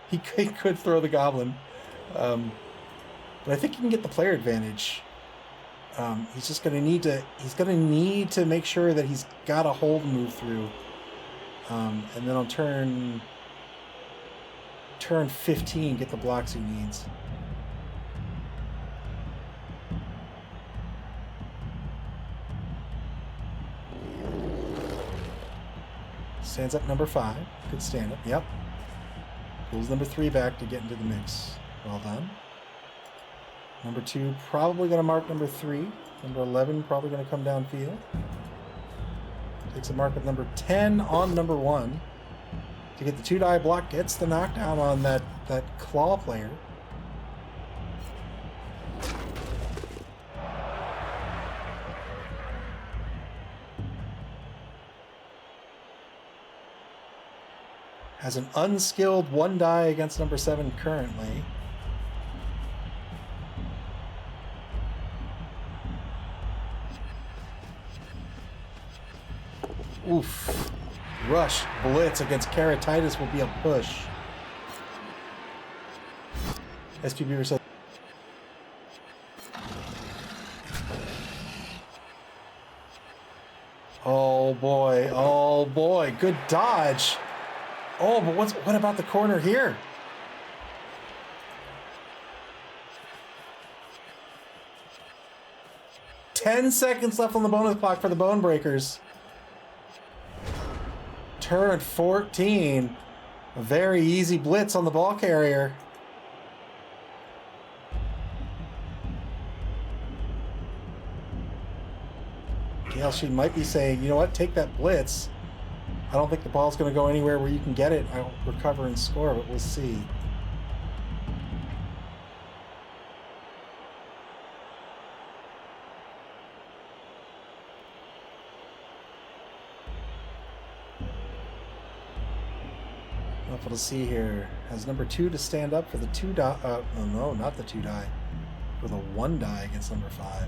He could throw the Goblin. But I think he can get the player advantage. He's just going to need to... He's going to need to make sure that he's got a hold move through. And then on turn 15, get the blocks he needs. Stands up number 5. Good stand up. Yep. Pulls number 3 back to get into the mix. Well done. Number 2 probably going to mark number 3. Number 11 probably going to come downfield. Takes a mark of number 10 on number 1. To get the 2-die block, gets the knockdown on that claw player. Has an unskilled 1-die against number 7 currently. Oof. Rush blitz against Keratitis will be a push. SPB says. Oh boy, good dodge. Oh, but what about the corner here? Ten seconds left on the bonus clock for the Bone Breakers. Turn 14. A very easy blitz on the ball carrier. Gail, she might be saying, you know what, take that blitz. I don't think the ball's going to go anywhere where you can get it. I'll recover and score, but we'll see. Nuffle to see here. Has number 2 to stand up for the 2-die. Oh no, not the 2-die. For the 1-die against number 5.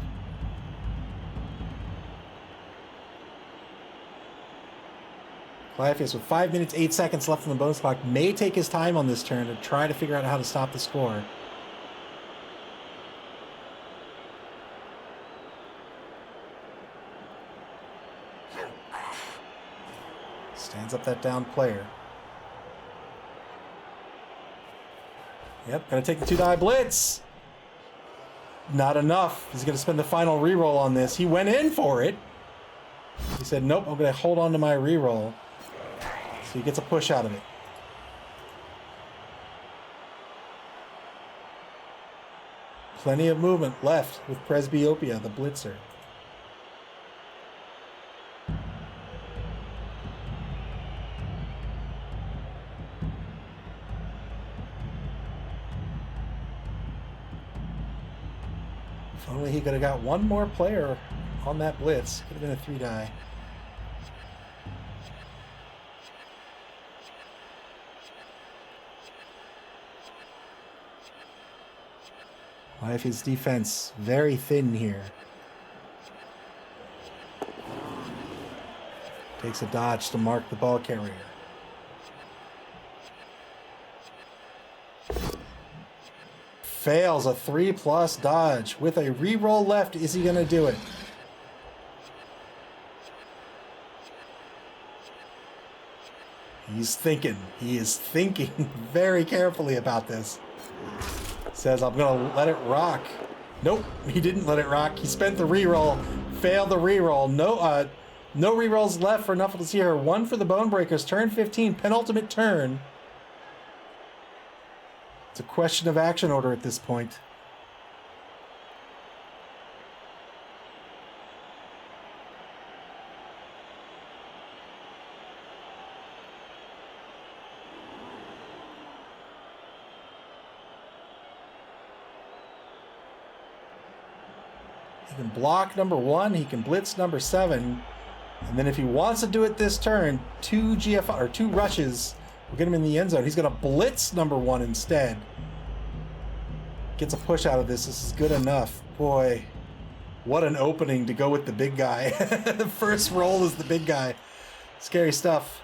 Clypheus with 5 minutes, 8 seconds left on the bonus clock may take his time on this turn to try to figure out how to stop the score. Stands up that down player. Yep, gonna take the 2-die blitz. Not enough. He's gonna spend the final reroll on this. He went in for it. He said, nope, I'm gonna hold on to my reroll. So he gets a push out of it. Plenty of movement left with Presbyopia, the blitzer. If only he could have got one more player on that blitz. Could have been a 3-die. His defense very thin here. Takes a dodge to mark the ball carrier. Fails a 3+ dodge. With a reroll left, is he going to do it? He's thinking. He is thinking very carefully about this. Says, I'm going to let it rock. Nope, he didn't let it rock. He spent the reroll. Failed the reroll. No rerolls left for Nuffle to see her. 1 for the Bone Breakers. Turn 15, penultimate turn. It's a question of action order at this point. He can block number 1. He can blitz number 7. And then if he wants to do it this turn, 2 rushes will get him in the end zone. He's going to blitz number 1 instead. Gets a push out of this. This is good enough. Boy, what an opening to go with the big guy. The first roll is the big guy. Scary stuff.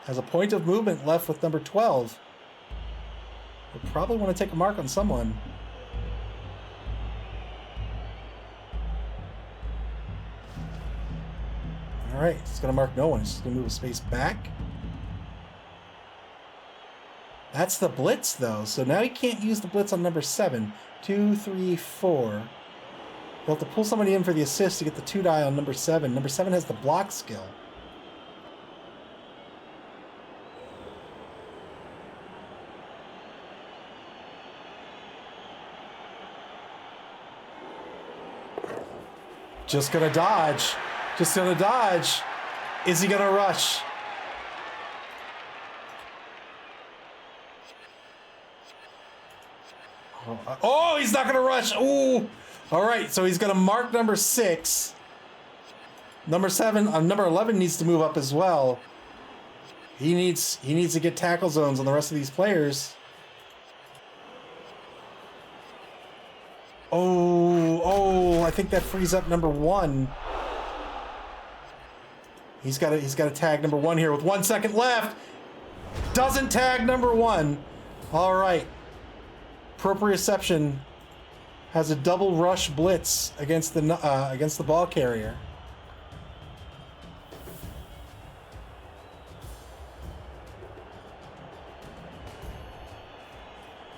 Has a point of movement left with number 12. He'll probably want to take a mark on someone. All right, he's going to mark no one. He's just going to move a space back. That's the blitz, though. So now he can't use the blitz on number 7. 2, 3, 4. He'll have to pull somebody in for the assist to get the 2 die on number 7. Number 7 has the block skill. Just gonna dodge. Just gonna dodge. Is he gonna rush? Oh, he's not gonna rush. Ooh. All right, so he's gonna mark number 6. Number 11 needs to move up as well. He needs to get tackle zones on the rest of these players. Oh, I think that frees up number 1. He's got to tag number 1 here with 1 second left. Doesn't tag number 1. All right. Proprioception has a double rush blitz against the ball carrier.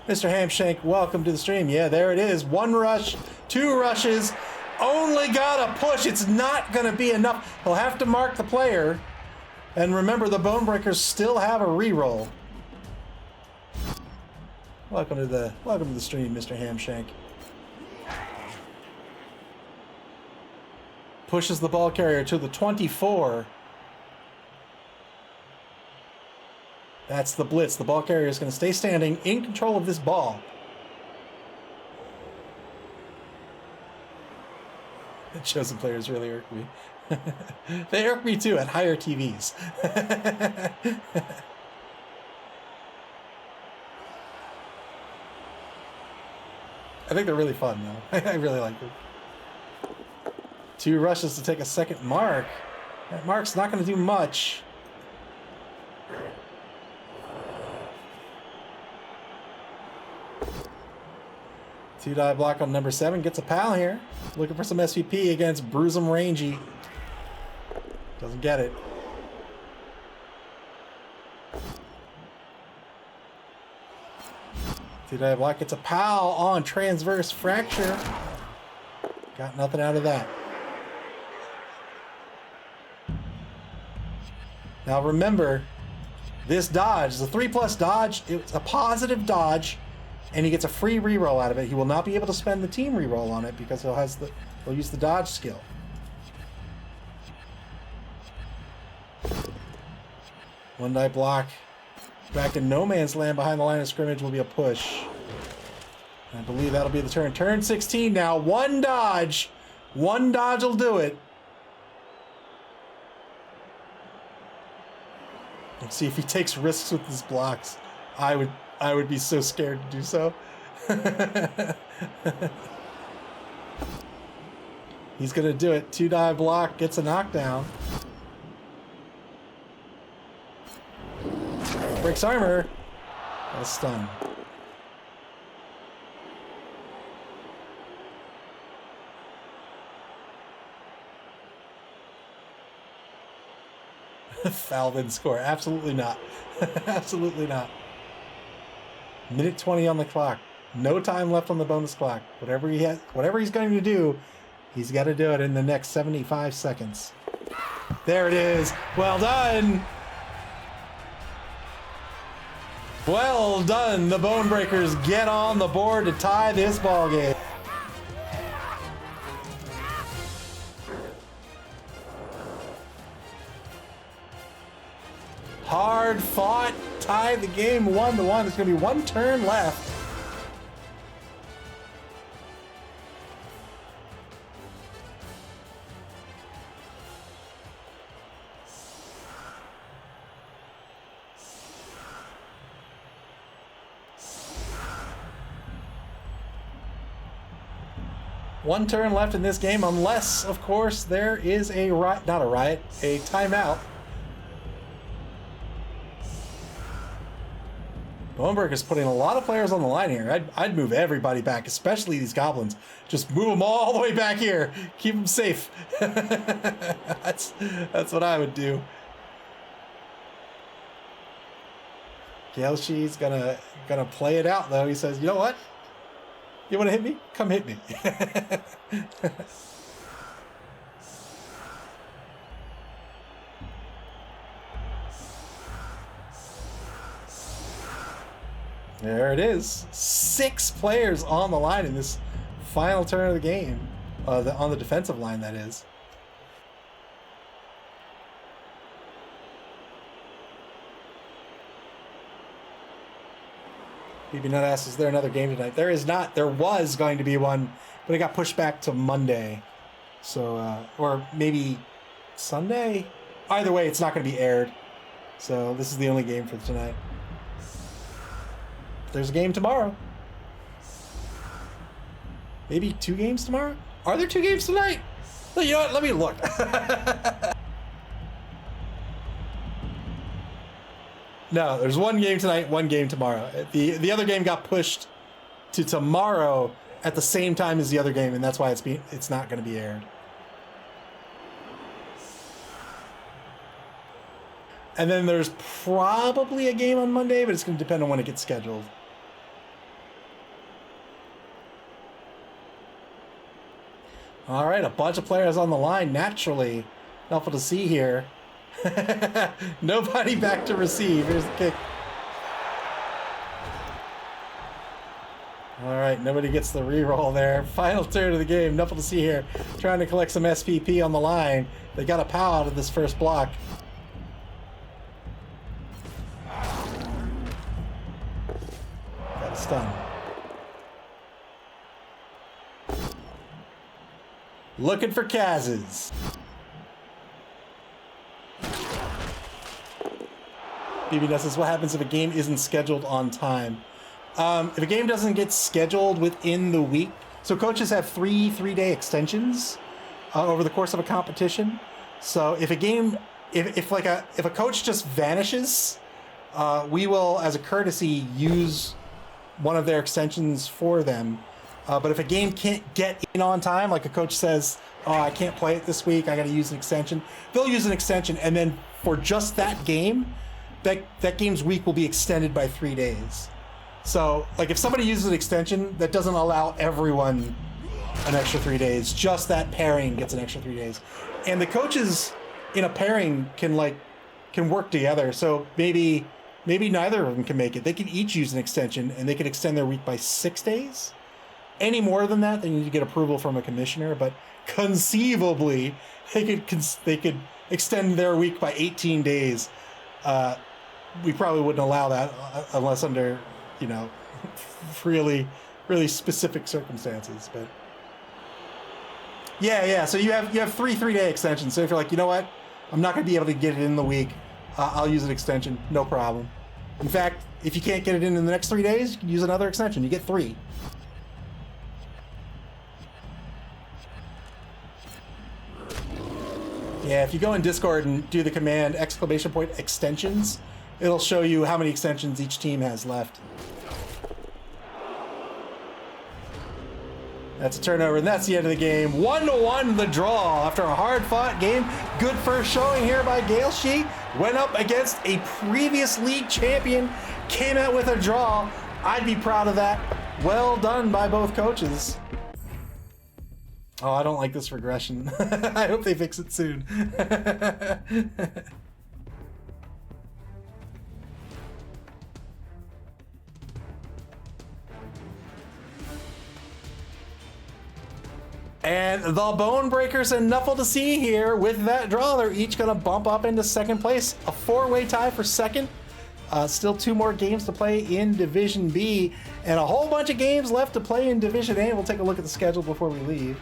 Mr. Hamshank, welcome to the stream. Yeah, there it is. 1 rush, 2 rushes. Only got a push. It's not going to be enough. He'll have to mark the player. And remember, the Bone Breakers still have a reroll. Welcome to the stream, Mr. Hamshank. Pushes the ball carrier to the 24. That's the blitz. The ball carrier is going to stay standing in control of this ball. The chosen players really irk me. They irk me too at higher TVs. I think they're really fun though. I really like them. 2 rushes to take a second mark. That mark's not going to do much. Two die block on number 7. Gets a pal here. Looking for some SVP against Bruisem Rangy. Doesn't get it. Two die block. Gets a pal on transverse fracture. Got nothing out of that. Now remember, this dodge, the 3+ dodge, it's a positive dodge. And he gets a free reroll out of it. He will not be able to spend the team reroll on it because he'll use the dodge skill. One die block. Back in no man's land behind the line of scrimmage will be a push. I believe that'll be the turn. Turn 16 now. 1 dodge. 1 dodge will do it. Let's see if he takes risks with his blocks. I would be so scared to do so. He's gonna do it. 2 die block, gets a knockdown. Breaks armor. A stun. Foul then score. Absolutely not. Absolutely not. Minute 20 on the clock. No time left on the bonus clock. Whatever he's going to do, he's got to do it in the next 75 seconds. There it is. Well done. Well done. The Bone Breakers get on the board to tie this ball game. Hard fought, tie the game 1-1. There's going to be 1 turn left. 1 turn left in this game, unless, of course, there is a riot, not a riot, a timeout. Boneberg is putting a lot of players on the line here. I'd move everybody back, especially these goblins. Just move them all the way back here. Keep them safe. That's what I would do. Gelshi's gonna play it out though. He says, "You know what? You want to hit me? Come hit me." There it is. 6 players on the line in this final turn of the game. On the defensive line, that is. BB Nut asks, is there another game tonight? There is not. There was going to be one, but it got pushed back to Monday. So, or maybe Sunday? Either way, it's not going to be aired. So this is the only game for tonight. There's a game tomorrow. Maybe 2 games tomorrow? Are there 2 games tonight? Well, you know what? Let me look. No, there's 1 game tonight, 1 game tomorrow. The other game got pushed to tomorrow at the same time as the other game, and that's why it's not going to be aired. And then there's probably a game on Monday, but it's going to depend on when it gets scheduled. All right, a bunch of players on the line. Naturally, Nuffle to see here. Nobody back to receive. Here's the kick. All right, nobody gets the re-roll there. Final turn of the game. Nuffle to see here. Trying to collect some SPP on the line. They got a POW out of this first block. Got a stun. Looking for Kaz's. BB says, what happens if a game isn't scheduled on time? If a game doesn't get scheduled within the week, so coaches have 3 3-day extensions over the course of a competition. So if a game, if a coach just vanishes, we will, as a courtesy, use one of their extensions for them. But if a game can't get in on time, like a coach says, oh, I can't play it this week, I got to use an extension, they'll use an extension, and then for just that game, that game's week will be extended by 3 days. So, like, if somebody uses an extension, that doesn't allow everyone an extra 3 days. Just that pairing gets an extra 3 days. And the coaches in a pairing can work together. So maybe neither of them can make it. They can each use an extension, and they can extend their week by 6 days. Any more than that, they need to get approval from a commissioner. But conceivably, they could extend their week by 18 days. We probably wouldn't allow that unless under, really, really specific circumstances. But yeah. So you have 3 3-day extensions. So if you're like, you know what, I'm not going to be able to get it in the week, I'll use an extension, no problem. In fact, if you can't get it in the next 3 days, you can use another extension. You get 3. Yeah, if you go in Discord and do the command !extensions, it'll show you how many extensions each team has left. That's a turnover, and that's the end of the game. 1-1 the draw after a hard-fought game. Good first showing here by Gelshe. Went up against a previous league champion, came out with a draw. I'd be proud of that. Well done by both coaches. Oh, I don't like this regression. I hope they fix it soon. And the Bone Breakers and Nuffle to see here with that draw. They're each going to bump up into second place. A 4-way tie for second. Still 2 more games to play in Division B. And a whole bunch of games left to play in Division A. We'll take a look at the schedule before we leave.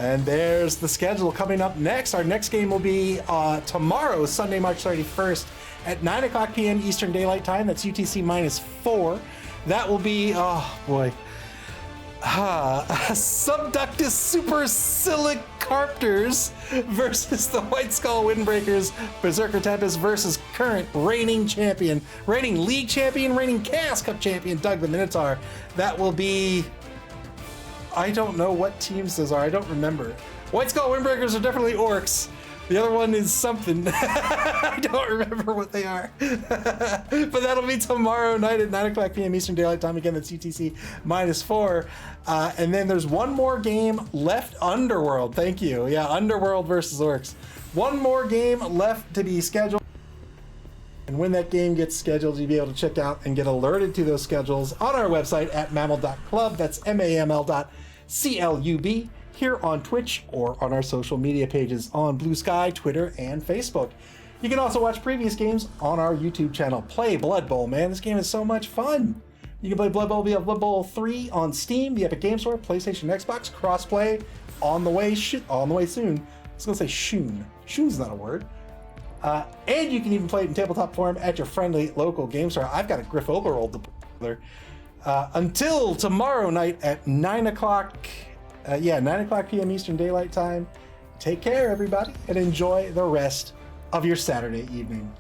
And there's the schedule coming up next. Our next game will be tomorrow, Sunday, March 31st at 9 o'clock p.m. Eastern Daylight Time. That's UTC -4. That will be, oh boy, Subductus Supersilicarptors versus the White Skull Windbreakers. Berserker Tempest versus current reigning champion, reigning league champion, reigning Chaos Cup champion, Doug the Minotaur. That will be, I don't know what teams those are. I don't remember. White Skull Windbreakers are definitely orcs. The other one is something. I don't remember what they are. But that'll be tomorrow night at 9 o'clock p.m. Eastern Daylight Time. Again, that's UTC -4. And then there's one more game left. Underworld. Thank you. Yeah, Underworld versus orcs. One more game left to be scheduled. And when that game gets scheduled, you'll be able to check out and get alerted to those schedules on our website at maml.club. That's MAML.CLUB. Here on Twitch or on our social media pages on Blue Sky, Twitter, and Facebook. You can also watch previous games on our YouTube channel. Play Blood Bowl, man. This game is so much fun. You can play Blood Bowl via Blood Bowl 3 on Steam, the Epic Game Store, PlayStation, Xbox, crossplay on the way soon. I was gonna say shoon. Shoon's not a word. And you can even play it in tabletop form at your friendly local game store. I've got a Griff Overroll to put together. Until tomorrow night at 9 o'clock. 9 o'clock p.m. Eastern Daylight Time. Take care, everybody, and enjoy the rest of your Saturday evening.